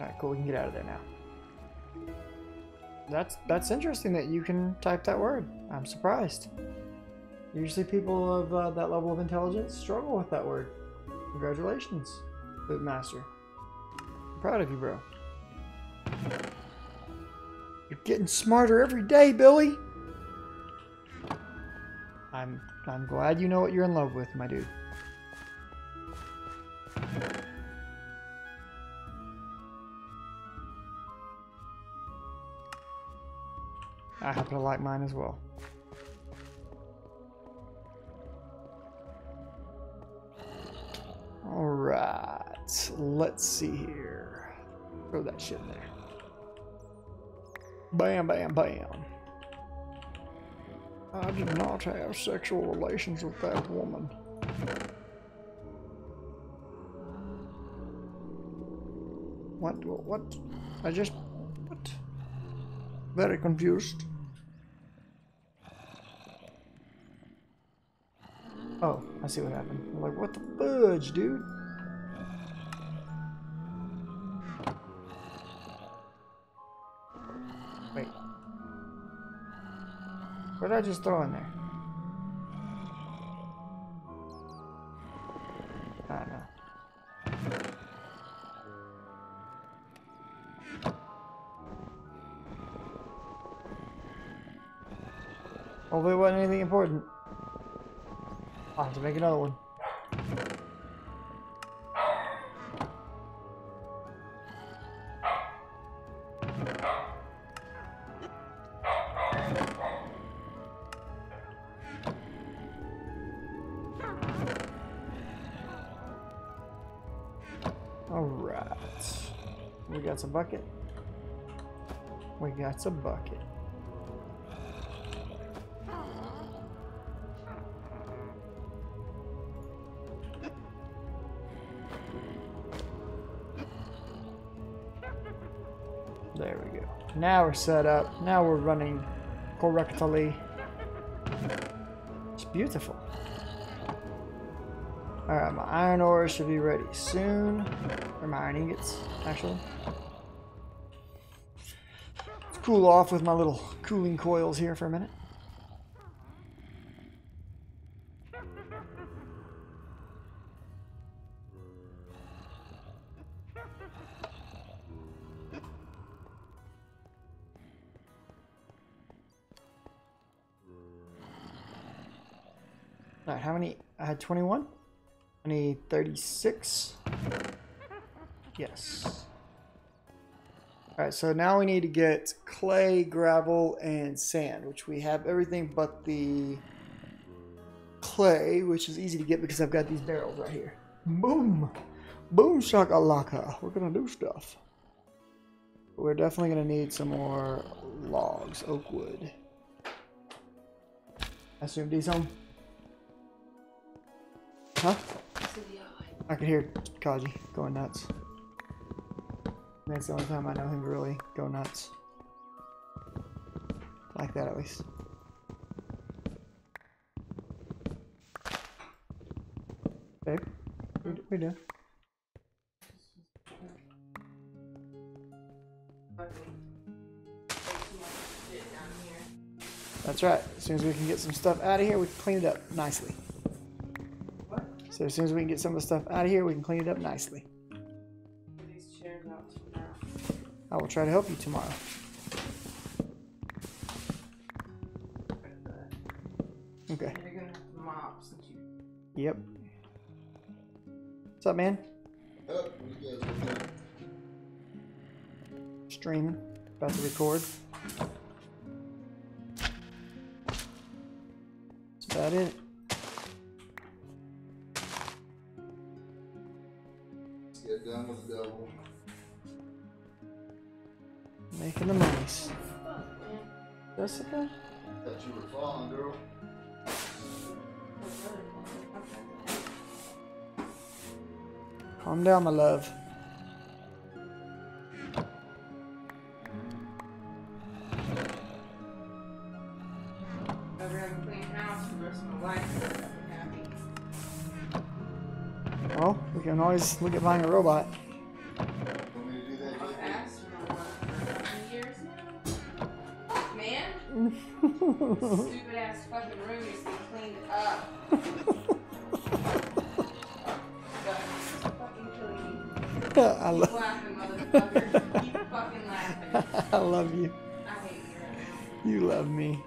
Alright, cool, we can get out of there now. That's interesting that you can type that word. I'm surprised. Usually people of that level of intelligence struggle with that word. Congratulations, Loot Master. I'm proud of you, bro. You're getting smarter every day, Billy. I'm glad you know what you're in love with, my dude. I happen to like mine as well. Alright, let's see here. Throw that shit in there. Bam, bam, bam. I did not have sexual relations with that woman. What? What? Very confused. Oh, I see what happened. I'm like, what the fudge, dude? Wait. What did I just throw in there? I don't know. Hopefully it wasn't anything important. I'll have to make another one. Alright. We got a bucket. We got a bucket. There we go. Now we're set up. Now we're running correctly. It's beautiful. Alright, my iron ore should be ready soon. Or my iron ingots, actually. Let's cool off with my little cooling coils here for a minute. Alright, how many? I had 21? I need 36. Yes. Alright, so now we need to get clay, gravel, and sand, which we have everything but the clay, which is easy to get because I've got these barrels right here. Boom! Boom shakalaka. We're gonna do stuff. We're definitely gonna need some more logs, oak wood. I assume these home? Huh? I can hear Kaji going nuts. That's the only time I know him to really go nuts. Like that, at least. Babe, what we doing? That's right. As soon as we can get some stuff out of here, we can clean it up nicely. So as soon as we can get some of the stuff out of here, we can clean it up nicely. I will try to help you tomorrow. Okay. You're gonna have to mop since you... Yep. What's up, man? What you guys are doing? Streaming. About to record. That's about it. Let's get done with the devil. Making the monies. Jessica? Thought you were falling, girl. Calm down, my love. I'd rather clean house for the rest of my life than I'd be happy. Well, we can always look at buying a robot. Want me to do that, I've Jake? asked for one for 20 years now. Man, stupid ass fucking room needs to be cleaned up. Fucking killing me. I Keep laughing, motherfucker. Keep fucking laughing. I love you. I hate you right now. You love me.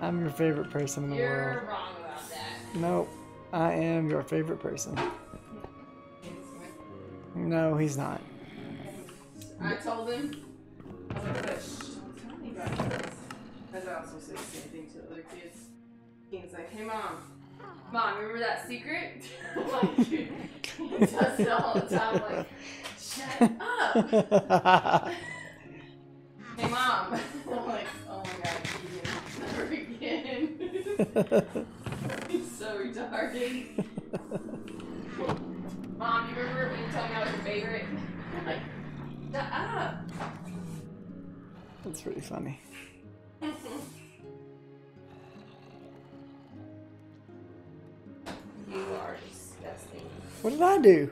I'm your favorite person in the You're world. wrong about that. Nope. I am your favorite person. No, he's not. I told him, I was like, "Shh, don't tell me about it." Because I also say the same thing to other kids. He's like, hey mom, remember that secret? Like, he does it all the time. Like, shut up. Hey mom. I'm like, oh my god, never again. He's so retarded. Mom, you remember when you told me I was your favorite? I'm like, shut up. That's pretty funny. You are disgusting. What did I do?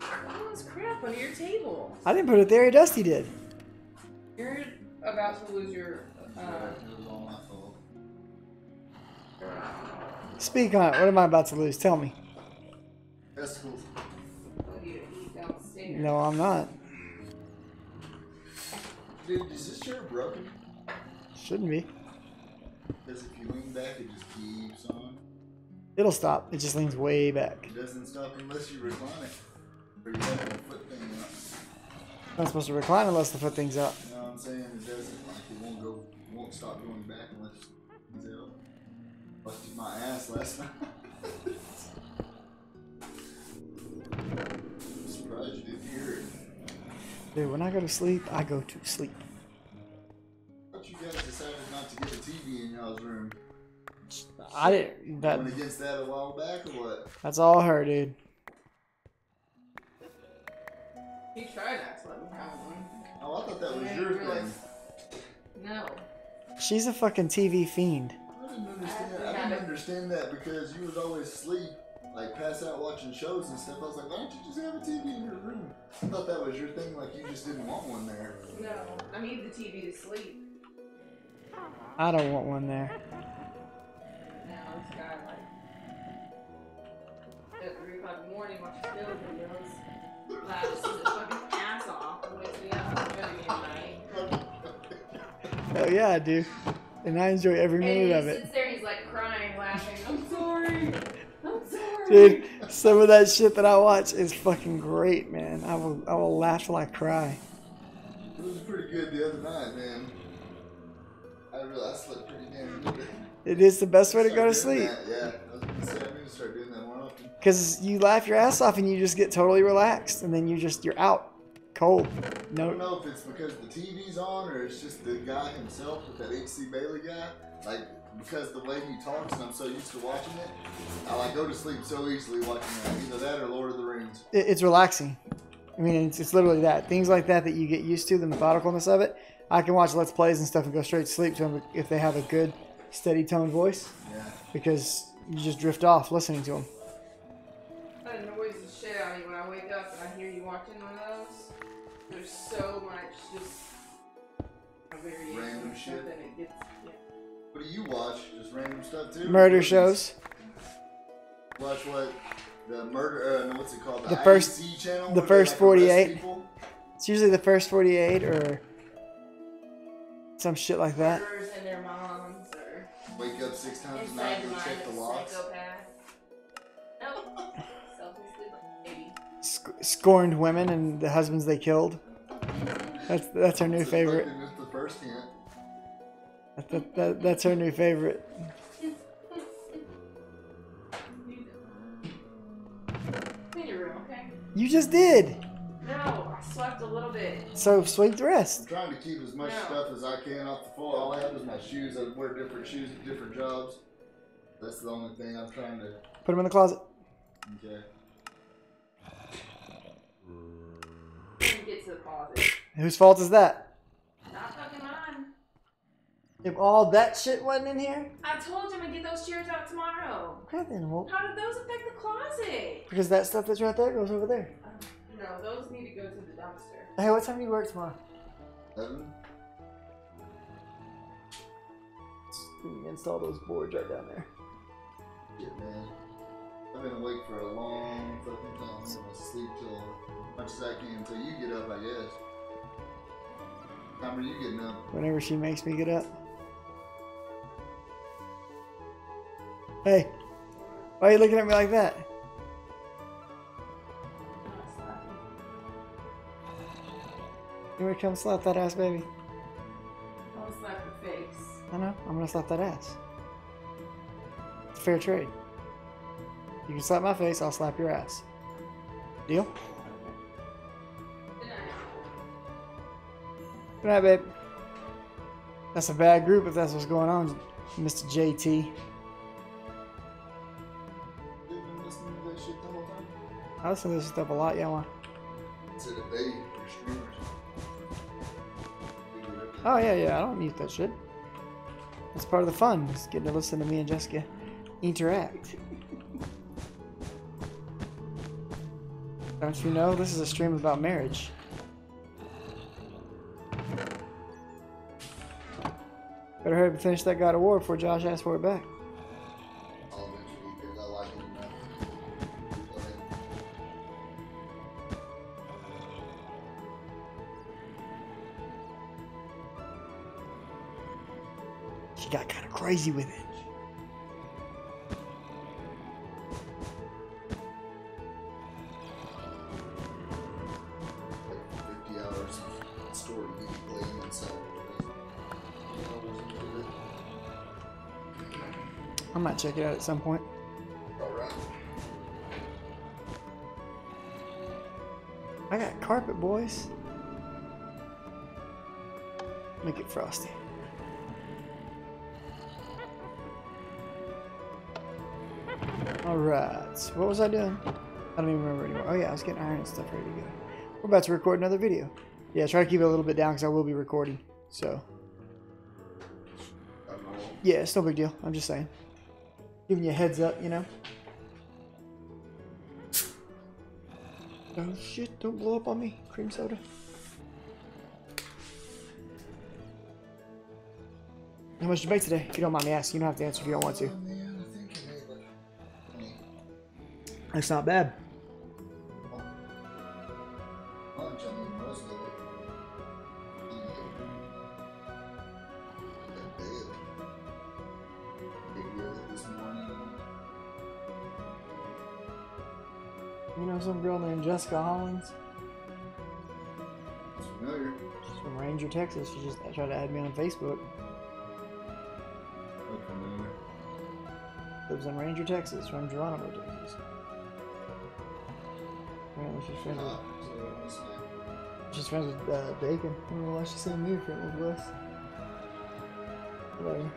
All this crap under your table. I didn't put it there. Dusty did. You're about to lose your. It was all my fault. Speak on it. What am I about to lose? Tell me. Testicles. What do you eat downstairs? No, I'm not. Dude, is this chair broken? Shouldn't be. Because if you lean back, it just keeps on. It'll stop. It just leans way back. It doesn't stop unless you recline it. Or you have the foot thing up. Not supposed to recline unless the foot thing's up. You know what I'm saying? It doesn't, like, it won't stop going back unless it's out. Busted my ass last night. I'm surprised you didn't hear it. Dude, when I go to sleep, I go to sleep. I thought you guys decided not to get a TV in y'all's room. I didn't. Went against that a while back or what? That's all her, dude. He tried not to let me have one. Oh, I thought that was Yeah, your you realize- thing. No. She's a fucking TV fiend. I didn't understand that because you would always sleep, like pass out watching shows and stuff. I was like, why don't you just have a TV in your room? I thought that was your thing, like you just didn't want one there. No. I need the TV to sleep. I don't want one there. Now this guy, like, at 3 o'clock in the morning, watches film videos. Laughs his fucking ass off and wakes me up and joining me at night. Oh yeah, I do. And I enjoy every And minute he of it. sits there and he's like crying, laughing. I'm sorry. I'm sorry. Dude, some of that shit that I watch is fucking great, man. I will laugh till I cry. It was pretty good the other night, man. I slept pretty damn good. It is the best way to go to Start doing sleep. that, yeah, I was gonna say I need to start doing that more often. Because you laugh your ass off and you just get totally relaxed. And then you're out. Cold. I No. don't know if it's because the TV's on or it's just the guy himself with that H.C. Bailey guy. Like, because the way he talks and I'm so used to watching it, I like go to sleep so easily watching that. Either that or Lord of the Rings. It's relaxing. I mean, it's literally that. Things like that you get used to, the methodicalness of it. I can watch Let's Plays and stuff and go straight to sleep to them if they have a good, steady tone voice. Yeah. Because you just drift off listening to them. That annoys the shit out of me when I wake up and I hear you watching one of those. There's so much just variation Random and shit. stuff that it gets. Yeah. What do you watch? Just random stuff too? Murder Movies? shows. Watch what? The murder, no, what's it called? The first- IEC channel? the where they, first like, 48. arrest people? It's usually the first 48 or some shit like that. Murderers and their moms or Wake up 6 times a night inside the and mind check of the a locks. psychopath. Nope. Selfishly, maybe. Scorned women and the husbands they killed. That's her new It's favorite. fucking- it's the first hint. That's her new favorite. Clean your room, okay? You just did. No, I slept a little bit. So sweep the I'm rest. trying to keep as much No. stuff as I can off the floor. All I have is my shoes. I wear different shoes at different jobs. That's the only thing I'm trying to. Put them in the closet. Okay. Didn't get to the closet. Whose fault is that? Not fucking mine. If all that shit wasn't in here? I told you I'm gonna get those chairs out tomorrow. Okay then, well, How did those affect the closet? because that stuff that's right there goes over there. No, those need to go to the dumpster. Hey, what time do you work tomorrow? 7? We can install those boards right down there. Shit, man. I've been awake for a long fucking time. I'm gonna sleep till as much as I can until you get up, I guess. What time are you getting up? Whenever she makes me get up. Hey, why are you looking at me like that? You wanna come slap that ass, baby? I'll slap your face. I know. I'm gonna slap that ass. It's fair trade. You can slap my face, I'll slap your ass. Deal? Good night. Good night, babe. That's a bad group if that's what's going on, Mr. JT. You've been listening to that shit the whole time? I listen to this stuff a lot, yeah. Why? Is it a bait for streamers? Oh, yeah. I don't mute that shit. That's part of the fun, is getting to listen to me and Jessica interact. Don't you know, this is a stream about marriage. Better hurry up and finish that God of War before Josh asks for it back. I'll eventually, because I like it enough. Go ahead. She got kind of crazy with it. Like 50 hours of story gameplay inside. I might check it out at some point. Alright. I got carpet, boys. Make it frosty. Alright, so what was I doing? I don't even remember anymore. Oh yeah, I was getting iron and stuff ready to go. We're about to record another video. Yeah, try to keep it a little bit down because I will be recording. So, yeah, it's no big deal. I'm just saying. Giving you a heads up, you know? Oh shit, don't blow up on me. Cream soda. How much did you make today? If you don't mind me asking, you don't have to answer if you don't want to. Man, I think I made like 20. That's not bad. Lunch, I mean, most of it. Got bed. Big wheel this morning. You know some girl named Jessica Hollins? It's familiar. She's from Ranger, Texas. She just tried to add me on Facebook. Look familiar. Lives in Ranger, Texas, from Geronimo, Texas. Apparently she's friends with Bacon. I don't know why she's saying me friend with Wes. Whatever.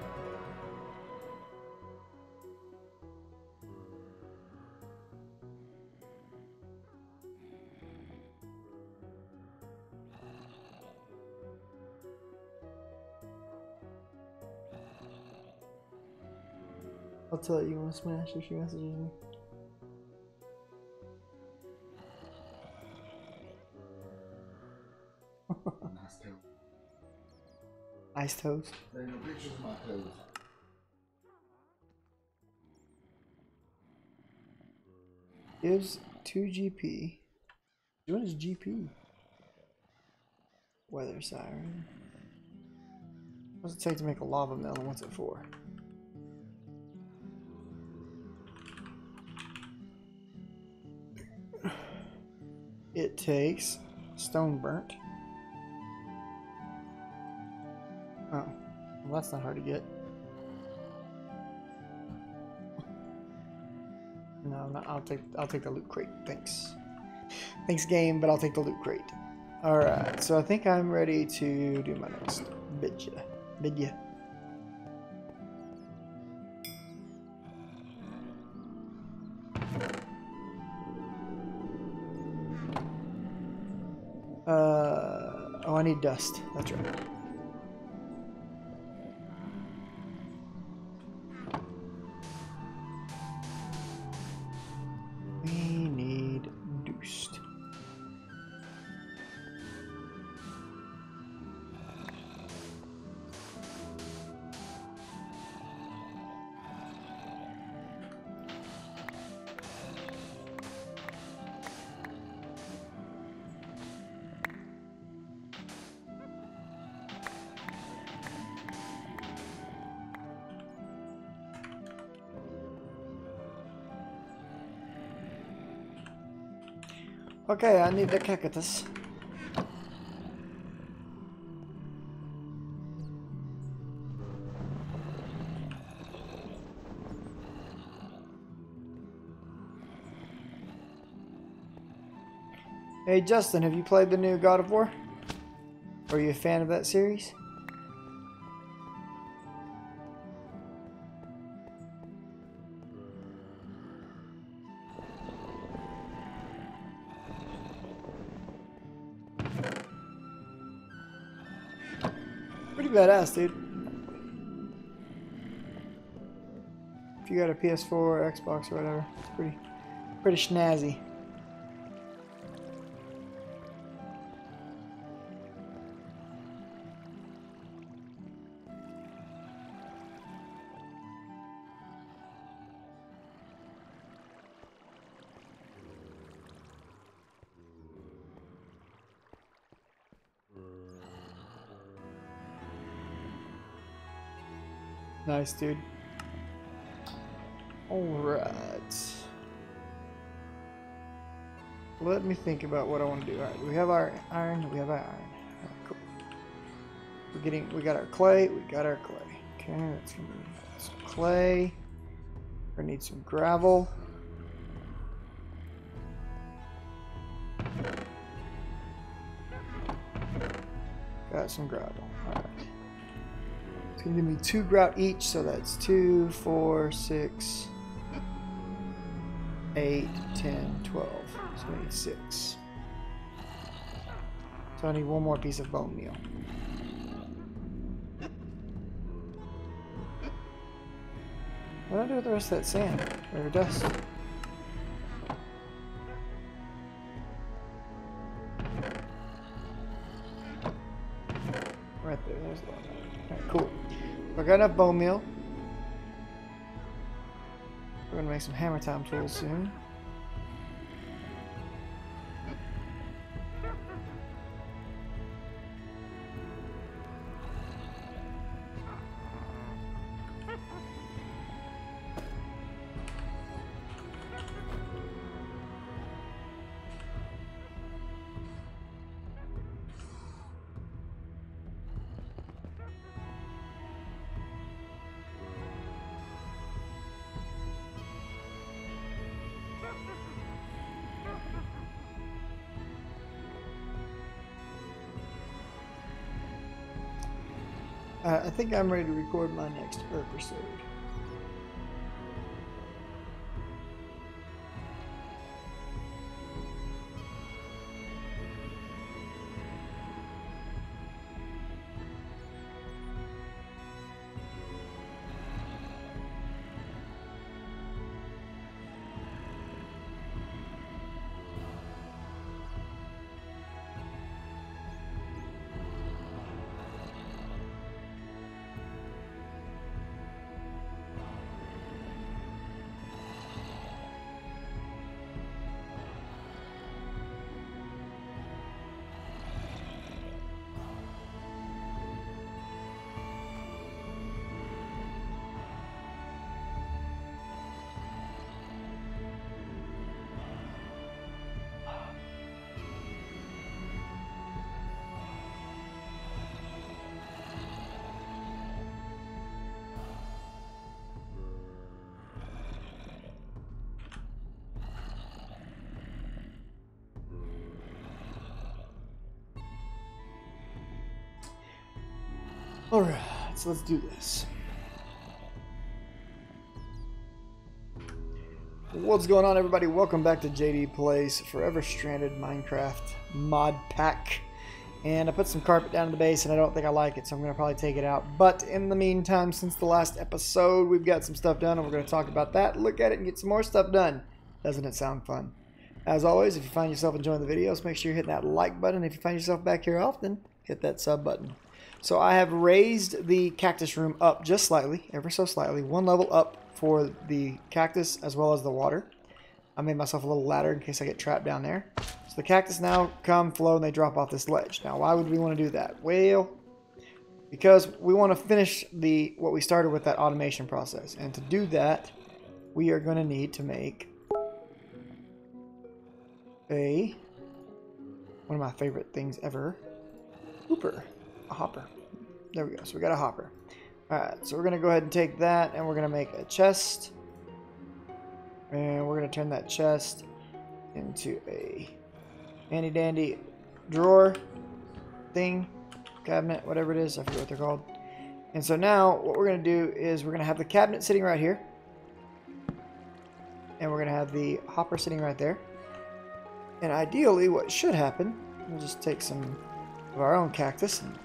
I'll tell you want to smash if she messages me. Nice toe. Ice toes. There ain't no pictures of my toes. Gives 2 GP. What is GP? Weather siren. What's it take to make a lava melon? What's it for? It takes stone burnt. Oh, well, that's not hard to get. No, not, I'll take the loot crate. Thanks. Thanks, game, but I'll take the loot crate. All right, so I think I'm ready to do my next bid ya. Oh, I need dust. That's right. We need dust. Okay, I need the cactus. Hey Justin, have you played the new God of War? Are you a fan of that series? Pretty badass, dude. If you got a PS4 or Xbox or whatever, it's pretty snazzy. Nice, dude. Alright. Let me think about what I want to do. Alright, we have our iron. We have our iron. Alright, cool. We got our clay. We got our clay. Okay, that's gonna be some clay. We're gonna need some gravel. Got some gravel. Alright. It's gonna give me 2 grout each, so that's 2, 4, 6, 8, 10, 12. So I need 6. So I need 1 more piece of bone meal. What do I do with the rest of that sand? Or dust? Right there, there's a lot of that. Alright, cool. I got enough bone meal. We're gonna make some hammer time tools soon. I think I'm ready to record my next episode. Alright, so let's do this. What's going on, everybody? Welcome back to JD Plays Forever Stranded Minecraft Mod Pack. And I put some carpet down in the base and I don't think I like it, so I'm going to probably take it out. But in the meantime, since the last episode, we've got some stuff done and we're going to talk about that, look at it and get some more stuff done. Doesn't it sound fun? As always, if you find yourself enjoying the videos, make sure you're hitting that like button. If you find yourself back here often, hit that sub button. So I have raised the cactus room up just slightly, ever so slightly, 1 level up for the cactus as well as the water. I made myself a little ladder in case I get trapped down there. So the cactus now come, flow, and they drop off this ledge. Now, why would we want to do that? Well, because we want to finish what we started with, that automation process. And to do that, we are going to need to make one of my favorite things ever, hooper. A hopper. There we go. So we got a hopper. Alright, so we're going to go ahead and take that and we're going to make a chest. And we're going to turn that chest into a handy dandy drawer thing, cabinet, whatever it is. I forget what they're called. And so now what we're going to do is we're going to have the cabinet sitting right here. And we're going to have the hopper sitting right there. And ideally what should happen, we'll just take some of our own cactus and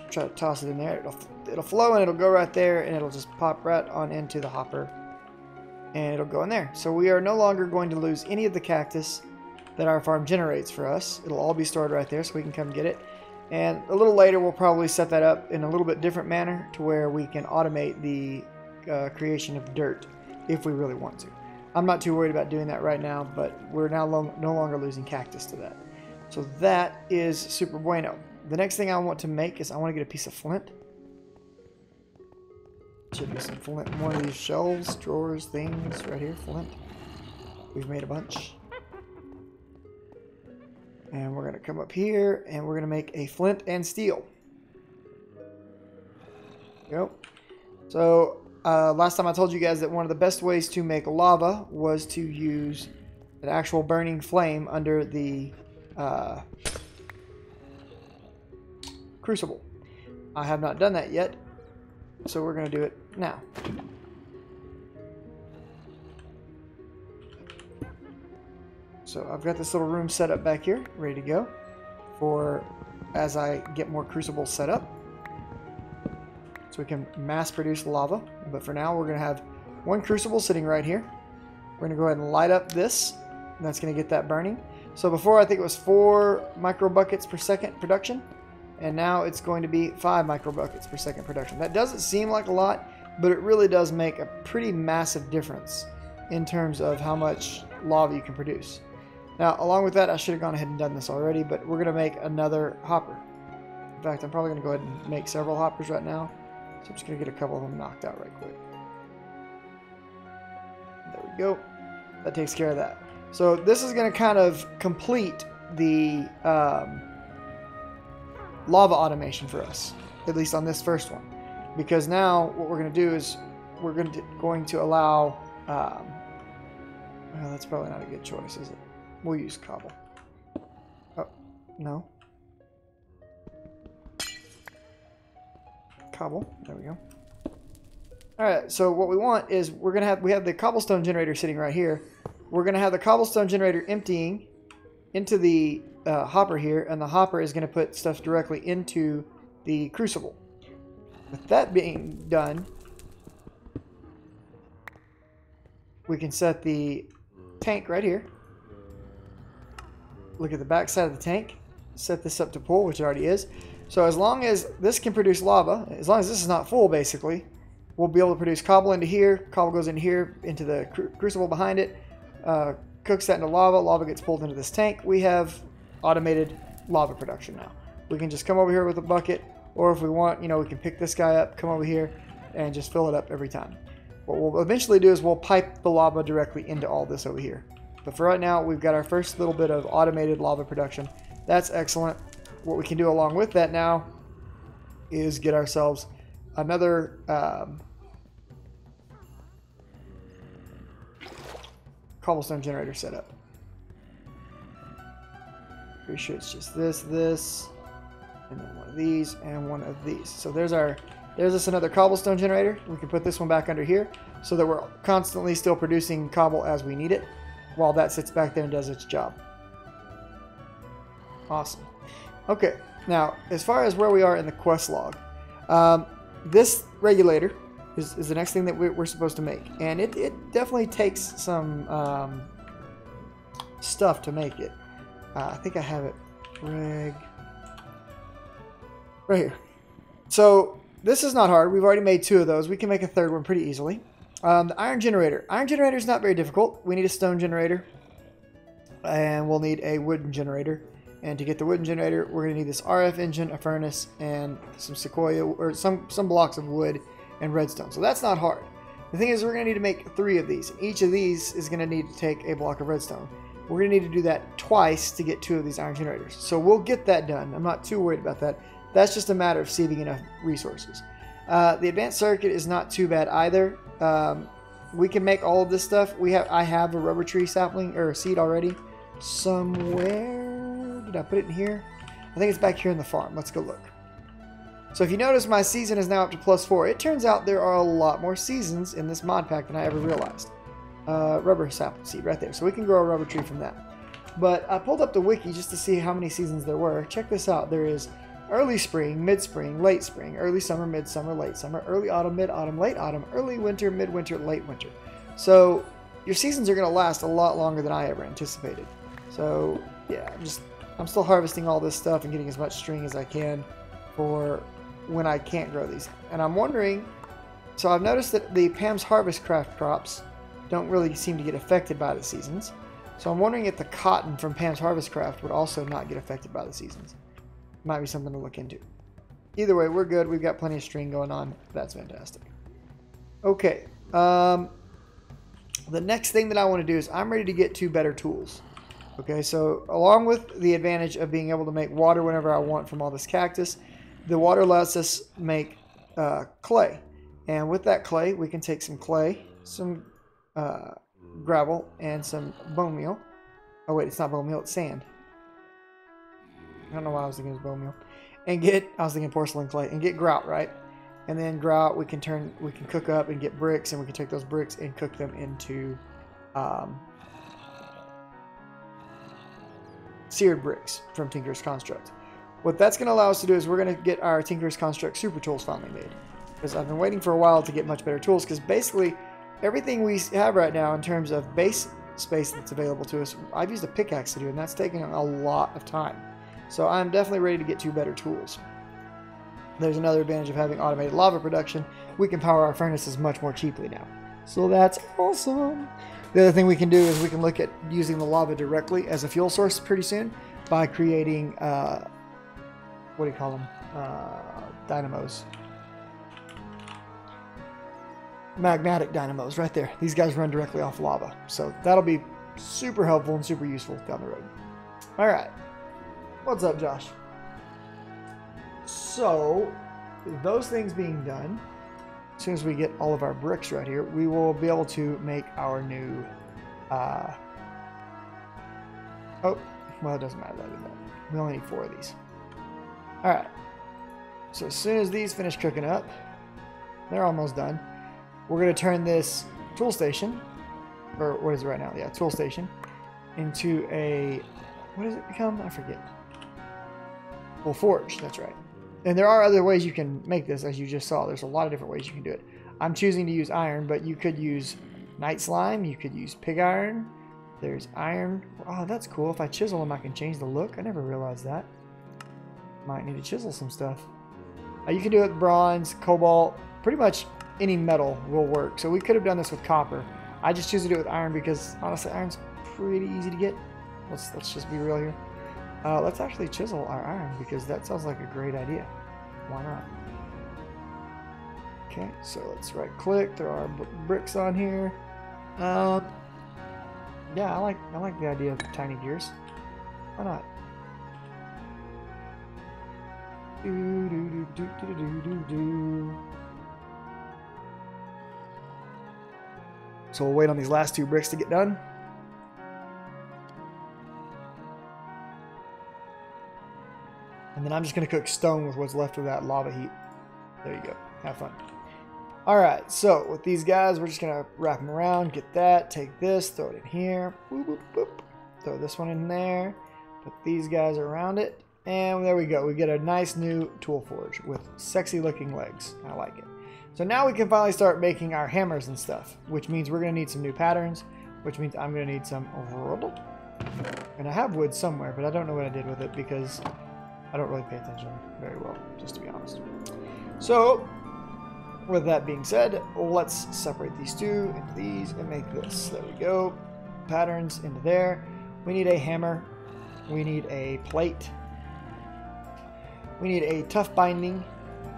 try to toss it in there. It'll flow and it'll go right there, and it'll just pop right on into the hopper. And it'll go in there. So we are no longer going to lose any of the cactus that our farm generates for us. It'll all be stored right there so we can come get it. And a little later we'll probably set that up in a little bit different manner to where we can automate the creation of dirt if we really want to. I'm not too worried about doing that right now, but we're now no longer losing cactus to that. So that is super bueno. The next thing I want to make is I want to get a piece of flint. Should be some flint in one of these shelves, drawers, things right here. Flint. We've made a bunch. And we're going to come up here and we're going to make a flint and steel. Yep. So last time I told you guys that one of the best ways to make lava was to use an actual burning flame under the crucible. I have not done that yet, so we're going to do it now. So I've got this little room set up back here, ready to go for as I get more crucibles set up. So we can mass produce lava. But for now, we're going to have one crucible sitting right here. We're going to go ahead and light up this, and that's going to get that burning. So before, I think it was 4 microbuckets per second production, and now it's going to be 5 microbuckets per second production. That doesn't seem like a lot, but it really does make a pretty massive difference in terms of how much lava you can produce. Now, along with that, I should have gone ahead and done this already, but we're going to make another hopper. In fact, I'm probably going to go ahead and make several hoppers right now. So I'm just going to get a couple of them knocked out right quick. There we go. That takes care of that. So this is going to kind of complete the lava automation for us, at least on this first one. Because now what we're going to do is we're going to allow... well, that's probably not a good choice, is it? We'll use cobble. Oh, no. Cobble. There we go. Alright, so what we want is we have the cobblestone generator sitting right here. We're going to have the cobblestone generator emptying into the hopper here, and the hopper is going to put stuff directly into the crucible. With that being done, we can set the tank right here. Look at the back side of the tank. Set this up to full, which it already is. So as long as this can produce lava, as long as this is not full, basically, we'll be able to produce cobble into here. Cobble goes into here, into the crucible behind it. Cooks that into lava. Lava gets pulled into this tank. We have automated lava production now. We can just come over here with a bucket, or if we want, we can pick this guy up, come over here, and just fill it up every time. What we'll eventually do is we'll pipe the lava directly into all this over here. But for right now, we've got our first little bit of automated lava production. That's excellent. What we can do along with that now is get ourselves another cobblestone generator set up. Pretty sure it's just this, and then one of these, and one of these. So there's us another cobblestone generator. We can put this one back under here so that we're constantly still producing cobble as we need it, while that sits back there and does its job. Awesome. Okay, now as far as where we are in the quest log, this regulator is the next thing that we're supposed to make, and it definitely takes some stuff to make it. I think I have it right here. So this is not hard. We've already made 2 of those. We can make a third one pretty easily. The iron generator. Iron generator is not very difficult. We need a stone generator, and we'll need a wooden generator. And to get the wooden generator, we're going to need this RF engine, a furnace, and some sequoia, or some blocks of wood and redstone. So that's not hard. The thing is, we're going to need to make 3 of these. Each of these is going to need to take a block of redstone. We're going to need to do that twice to get 2 of these iron generators. So we'll get that done. I'm not too worried about that. That's just a matter of saving enough resources. The advanced circuit is not too bad either. We can make all of this stuff. I have a rubber tree sapling or seed already. somewhere. Did I put it in here? I think it's back here in the farm. Let's go look. So if you notice, my season is now up to +4. It turns out there are a lot more seasons in this mod pack than I ever realized. Rubber sapling seed right there. So we can grow a rubber tree from that. But I pulled up the wiki just to see how many seasons there were. Check this out. There is early spring, mid-spring, late spring, early summer, mid-summer, late summer, early autumn, mid-autumn, late autumn, early winter, mid-winter, late winter. So your seasons are going to last a lot longer than I ever anticipated. So yeah, I'm still harvesting all this stuff and getting as much string as I can for when I can't grow these. And I'm wondering, so I've noticed that the Pam's Harvest Craft crops don't really seem to get affected by the seasons. So I'm wondering if the cotton from Pam's Harvest Craft would also not get affected by the seasons. Might be something to look into. Either way, we're good. We've got plenty of string going on. That's fantastic. Okay. The next thing that I want to do is I'm ready to get 2 better tools. Okay, so along with the advantage of being able to make water whenever I want from all this cactus, the water lets us make clay. And with that clay, we can take some clay, some gravel, and some bone meal. Oh wait, it's not bone meal, it's sand. I don't know why I was thinking it was bone meal. And I was thinking porcelain clay, and get grout, right? And then grout we can cook up and get bricks, and we can take those bricks and cook them into seared bricks from Tinker's Construct. What that's going to allow us to do is we're going to get our Tinker's Construct super tools finally made. Because I've been waiting for a while to get much better tools, because basically everything we have right now in terms of base space that's available to us, I've used a pickaxe to do, and that's taking a lot of time. So I'm definitely ready to get 2 better tools. There's another advantage of having automated lava production. We can power our furnaces much more cheaply now. So that's awesome. The other thing we can do is we can look at using the lava directly as a fuel source pretty soon by creating, what do you call them? Dynamos. Magmatic dynamos right there. These guys run directly off lava. So that'll be super helpful and super useful down the road. All right. What's up, Josh? So, those things being done, as soon as we get all of our bricks right here, we will be able to make our new, oh, well, it doesn't matter that. We only need 4 of these. All right. So as soon as these finish cooking up, they're almost done. We're going to turn this tool station, or what is it right now? Yeah, tool station, into a, what does it become? I forget. Well, forge, that's right. And there are other ways you can make this, as you just saw. There's a lot of different ways you can do it. I'm choosing to use iron, but you could use night slime. You could use pig iron. There's iron. Oh, that's cool. If I chisel them, I can change the look. I never realized that. Might need to chisel some stuff. You can do it with bronze, cobalt, pretty much any metal will work. So we could have done this with copper. I just choose to do it with iron because, honestly, iron's pretty easy to get. Let's just be real here. Let's actually chisel our iron because that sounds like a great idea. Why not? Okay, so let's right click, throw our bricks on here. Yeah, I like the idea of tiny gears. Why not? So we'll wait on these last 2 bricks to get done. And then I'm just going to cook stone with what's left of that lava heat. There you go. Have fun. Alright, so with these guys, we're just going to wrap them around. Get that. Take this. Throw it in here. Boop, boop, boop. Throw this one in there. Put these guys around it. And there we go. We get a nice new tool forge with sexy looking legs. I like it. So now we can finally start making our hammers and stuff, which means we're going to need some new patterns, which means I'm going to need some rubble. And I have wood somewhere, but I don't know what I did with it because I don't really pay attention very well, just to be honest. So, with that being said, let's separate these 2 into these and make this. There we go. Patterns into there. We need a hammer. We need a plate. We need a tough binding.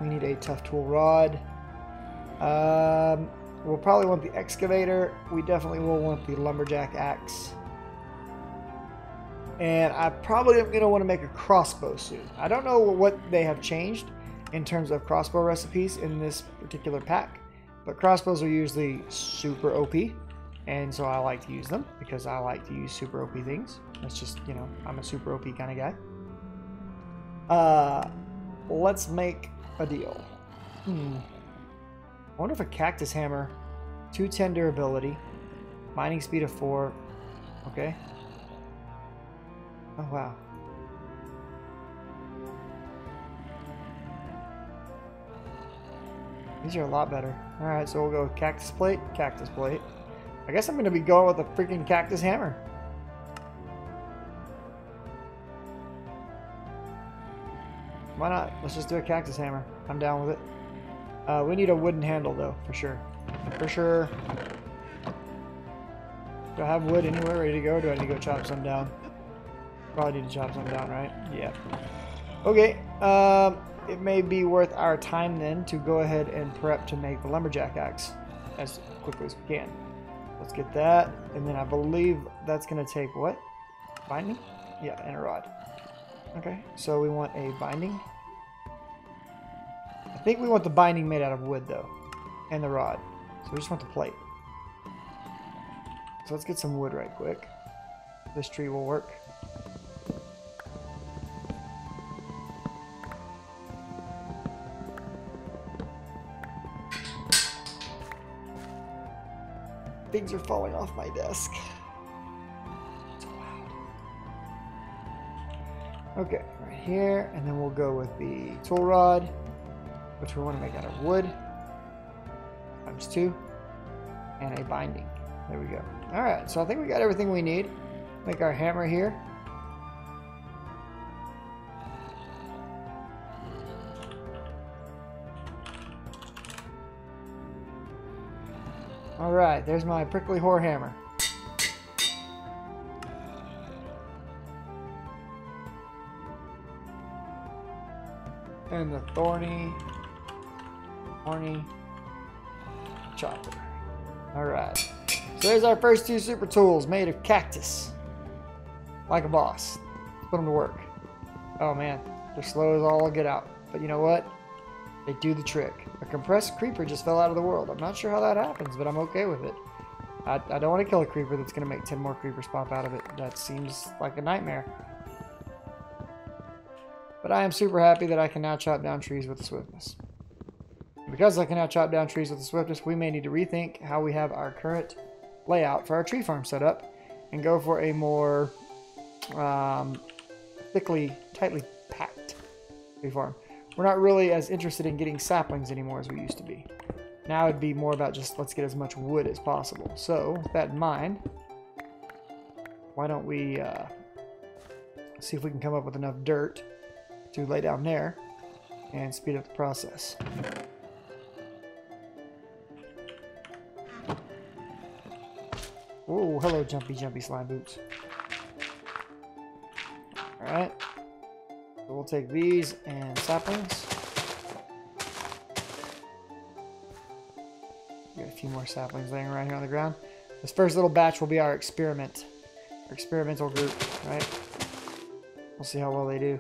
We need a tough tool rod. We'll probably want the excavator. We definitely will want the lumberjack axe. And I probably am going to want to make a crossbow soon. I don't know what they have changed in terms of crossbow recipes in this particular pack, but crossbows are usually super OP. And so I like to use them because I like to use super OP things. That's just, you know, I'm a super OP kind of guy. Let's make a deal. I wonder if a cactus hammer, 210 durability, mining speed of 4. Okay. Oh, wow. These are a lot better. Alright, so we'll go with cactus plate, cactus plate. I guess I'm going to be going with a freaking cactus hammer. Why not? Let's just do a cactus hammer. I'm down with it. We need a wooden handle, though, for sure. For sure. Do I have wood anywhere ready to go? Do I need to go chop some down? Probably need to chop some down, right? Yeah. Okay. It may be worth our time then to go ahead and prep to make the lumberjack axe as quickly as we can. Let's get that, and then I believe that's going to take what? Binding? Yeah, and a rod. Okay, so we want a binding. I think we want the binding made out of wood though, and the rod. So we just want the plate. So let's get some wood right quick. This tree will work. Things are falling off my desk. So loud. Okay, right here, and then we'll go with the tool rod, which we want to make out of wood, times 2, and a binding. There we go. All right, so I think we got everything we need. Make our hammer here. All right, there's my prickly whore hammer. And the thorny chopper. All right. So there's our first 2 super tools made of cactus. Like a boss. Let's put them to work. Oh man, they're slow as all get out. But you know what? They do the trick. A compressed creeper just fell out of the world. I'm not sure how that happens, but I'm okay with it. I don't want to kill a creeper that's going to make 10 more creepers pop out of it. That seems like a nightmare. But I am super happy that I can now chop down trees with the swiftness. Because I can now chop down trees with the swiftness, we may need to rethink how we have our current layout for our tree farm set up and go for a more tightly packed tree farm. We're not really as interested in getting saplings anymore as we used to be. Now it'd be more about just let's get as much wood as possible. So with that in mind, why don't we see if we can come up with enough dirt to lay down there and speed up the process. Oh, hello, jumpy slime boots. Alright. So we'll take these and saplings. Got a few more saplings laying around here on the ground. This first little batch will be our experiment. Our experimental group, right? We'll see how well they do.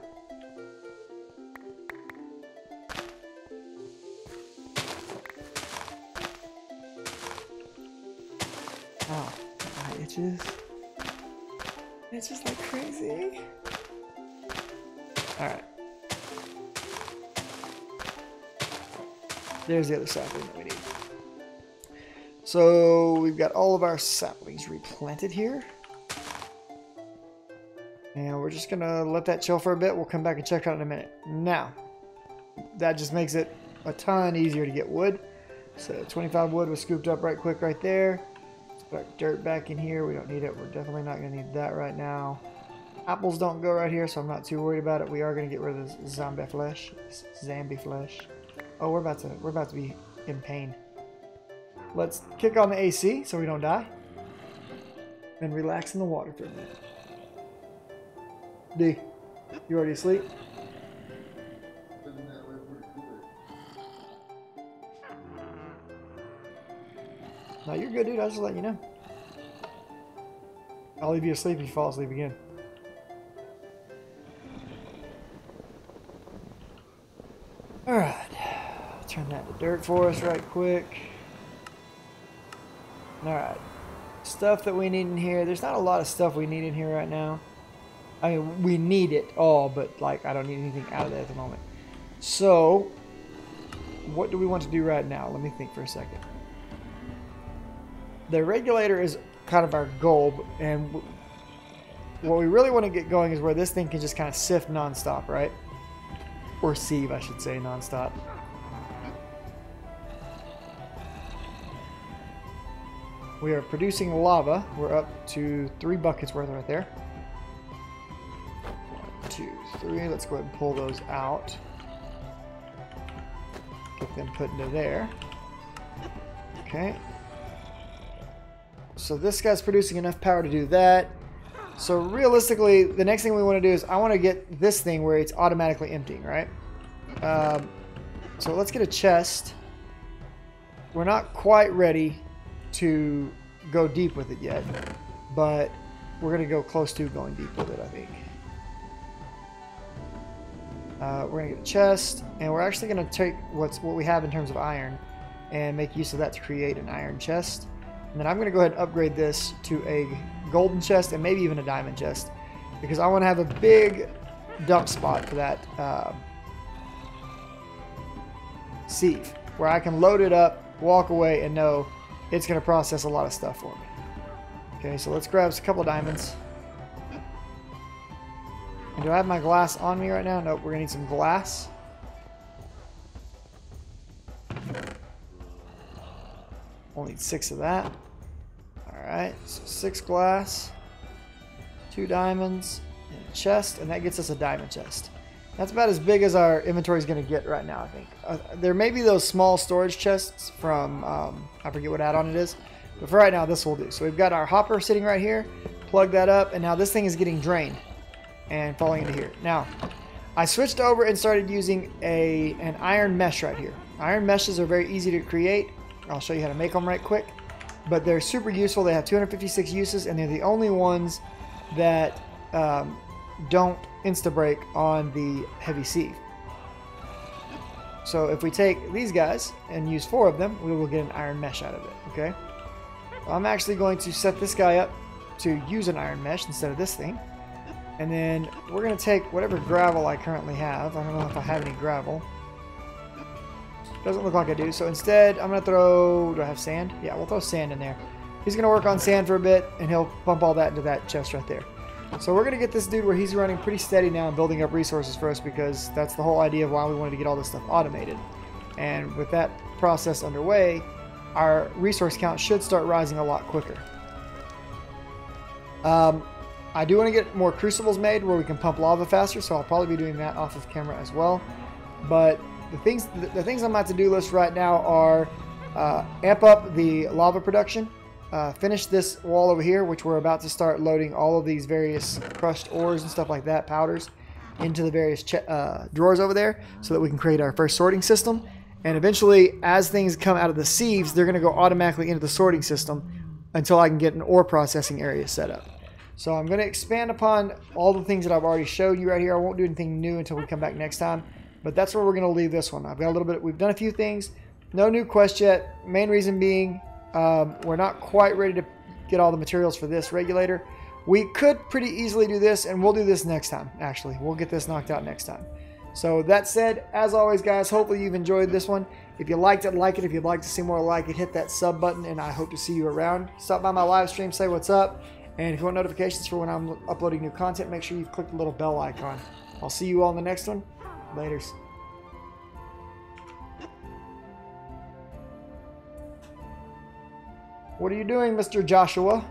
Oh, my itches. It's just like crazy. Alright. There's the other sapling that we need. So we've got all of our saplings replanted here. And we're just gonna let that chill for a bit. We'll come back and check out in a minute. Now, that just makes it a ton easier to get wood. So 25 wood was scooped up right quick right there. Let's put our dirt back in here. We don't need it. We're definitely not gonna need that right now. Apples don't go right here, so I'm not too worried about it. We are gonna get rid of this zombie flesh. Oh, we're about to be in pain. Let's kick on the AC so we don't die. And relax in the water for a minute. D, you already asleep? No, you're good, dude. I'll just let you know. I'll leave you asleep if you fall asleep again. Alright. Turn that to dirt for us right quick. Alright. Stuff that we need in here. There's not a lot of stuff we need in here right now. I mean, we need it all, but like I don't need anything out of there at the moment. So, what do we want to do right now? Let me think for a second. The regulator is kind of our goal, and what we really want to get going is where this thing can just kind of sift nonstop, right? Or sieve, I should say, nonstop. We are producing lava. We're up to 3 buckets worth right there. 1, 2, 3. Let's go ahead and pull those out. Get them put into there. Okay. So this guy's producing enough power to do that. So realistically, the next thing we want to do is I want to get this thing where it's automatically emptying, right? So let's get a chest. We're not quite ready to go deep with it yet, but we're going to go close to going deep with it, I think. We're going to get a chest, and we're actually going to take what we have in terms of iron and make use of that to create an iron chest. And then I'm going to go ahead and upgrade this to a golden chest and maybe even a diamond chest, because I want to have a big dump spot for that sieve, where I can load it up, walk away, and know it's going to process a lot of stuff for me. Okay, so let's grab a couple of diamonds. And do I have my glass on me right now? Nope, we're going to need some glass. We'll need 6 of that. Alright, so 6 glass, 2 diamonds, and a chest, and that gets us a diamond chest. That's about as big as our inventory is going to get right now, I think. There may be those small storage chests from, I forget what add-on it is, but for right now, this will do. So we've got our hopper sitting right here, plug that up, and now this thing is getting drained and falling into here. Now, I switched over and started using an iron mesh right here. Iron meshes are very easy to create. I'll show you how to make them right quick, but they're super useful. They have 256 uses, and they're the only ones that don't insta-break on the heavy sieve. So if we take these guys and use 4 of them, we will get an iron mesh out of it, okay? I'm actually going to set this guy up to use an iron mesh instead of this thing. And then we're going to take whatever gravel I currently have. I don't know if I have any gravel. Doesn't look like I do. So instead, I'm going to throw... Do I have sand? Yeah, we'll throw sand in there. He's going to work on sand for a bit, and he'll pump all that into that chest right there. So we're going to get this dude where he's running pretty steady now and building up resources for us, because that's the whole idea of why we wanted to get all this stuff automated. And with that process underway, our resource count should start rising a lot quicker. I do want to get more crucibles made where we can pump lava faster, so I'll probably be doing that off of camera as well. But the things on my to-do list right now are amp up the lava production, finish this wall over here, which we're about to start loading all of these various crushed ores and stuff like that, powders, into the various drawers over there, so that we can create our first sorting system. And eventually, as things come out of the sieves, they're going to go automatically into the sorting system until I can get an ore processing area set up. So I'm going to expand upon all the things that I've already showed you right here. I won't do anything new until we come back next time. But that's where we're going to leave this one. I've got a little bit. We've done a few things. No new quest yet. Main reason being we're not quite ready to get all the materials for this regulator. We could pretty easily do this, and we'll do this next time, actually. We'll get this knocked out next time. So that said, as always, guys, hopefully you've enjoyed this one. If you liked it, like it. If you'd like to see more like it, hit that sub button, and I hope to see you around. Stop by my live stream, say what's up. And if you want notifications for when I'm uploading new content, make sure you've clicked the little bell icon. I'll see you all in the next one. Laters. What are you doing, Mr. Joshua?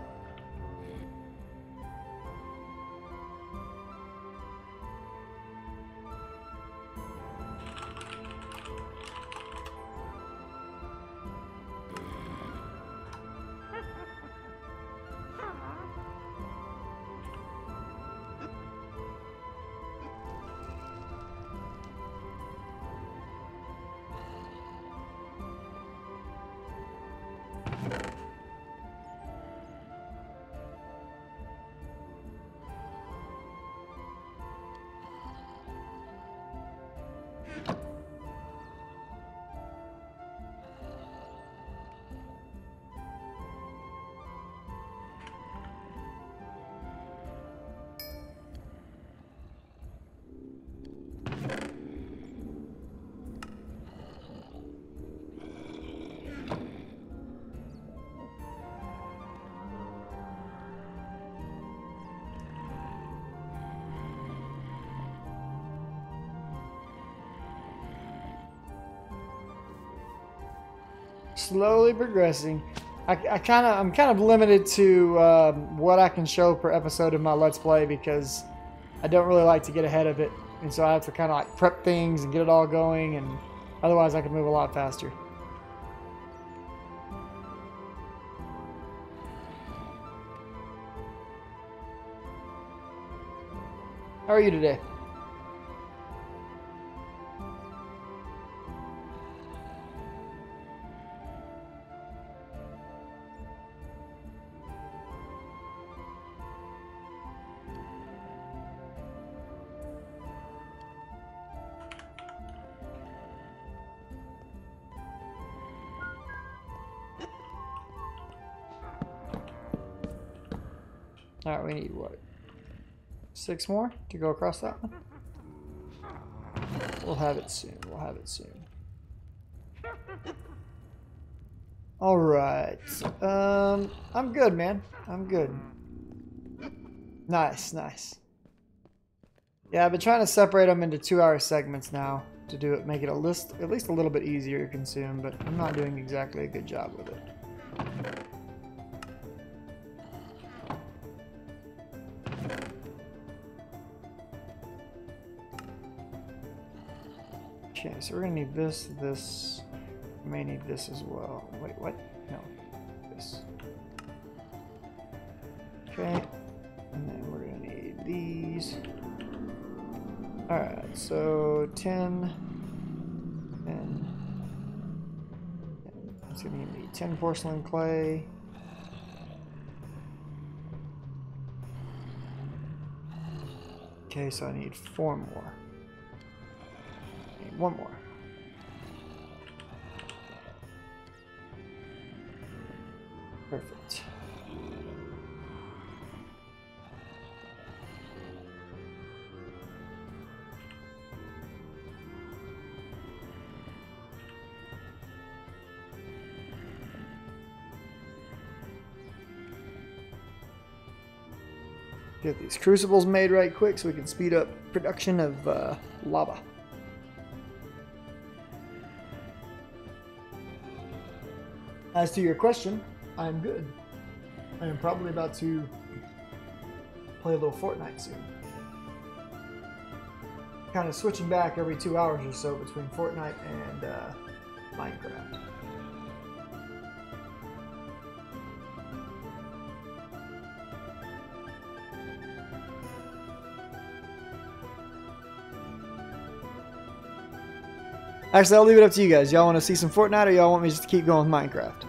Slowly progressing. I'm kind of limited to what I can show per episode of my Let's Play because I don't really like to get ahead of it, and so I have to kind of like prep things and get it all going, and otherwise I can move a lot faster. How are you today? Alright, we need what? 6 more to go across that one? We'll have it soon. We'll have it soon. Alright. I'm good, man. I'm good. Nice, nice. Yeah, I've been trying to separate them into 2-hour segments now to do it, make it at least a little bit easier to consume, but I'm not doing exactly a good job with it. Okay, so we're gonna need this, this. We may need this as well. Wait, what? No, this. Okay, and then we're gonna need these. Alright, so 10, and it's gonna need 10 porcelain clay. Okay, so I need 4 more. One more. Perfect. Get these crucibles made right quick so we can speed up production of lava. As to your question, I'm good. I am probably about to play a little Fortnite soon. Kind of switching back every 2 hours or so between Fortnite and Minecraft. Actually, I'll leave it up to you guys. Y'all want to see some Fortnite or y'all want me just to keep going with Minecraft?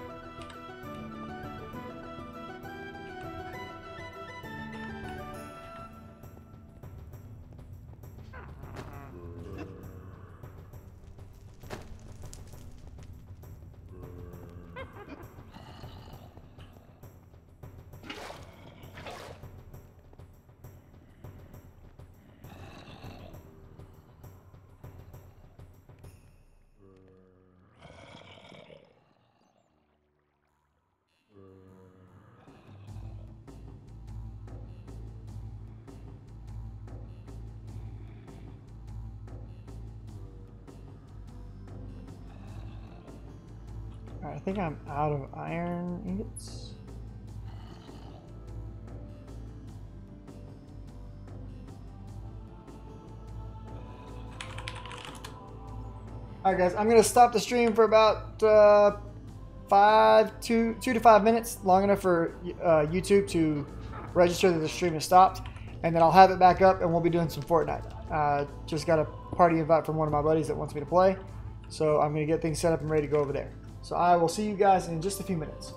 Alright, I think I'm out of iron ingots. Alright guys, I'm going to stop the stream for about 2 to 5 minutes, long enough for YouTube to register that the stream is stopped, and then I'll have it back up and we'll be doing some Fortnite. Just got a party invite from one of my buddies that wants me to play, so I'm going to get things set up and ready to go over there. So I will see you guys in just a few minutes.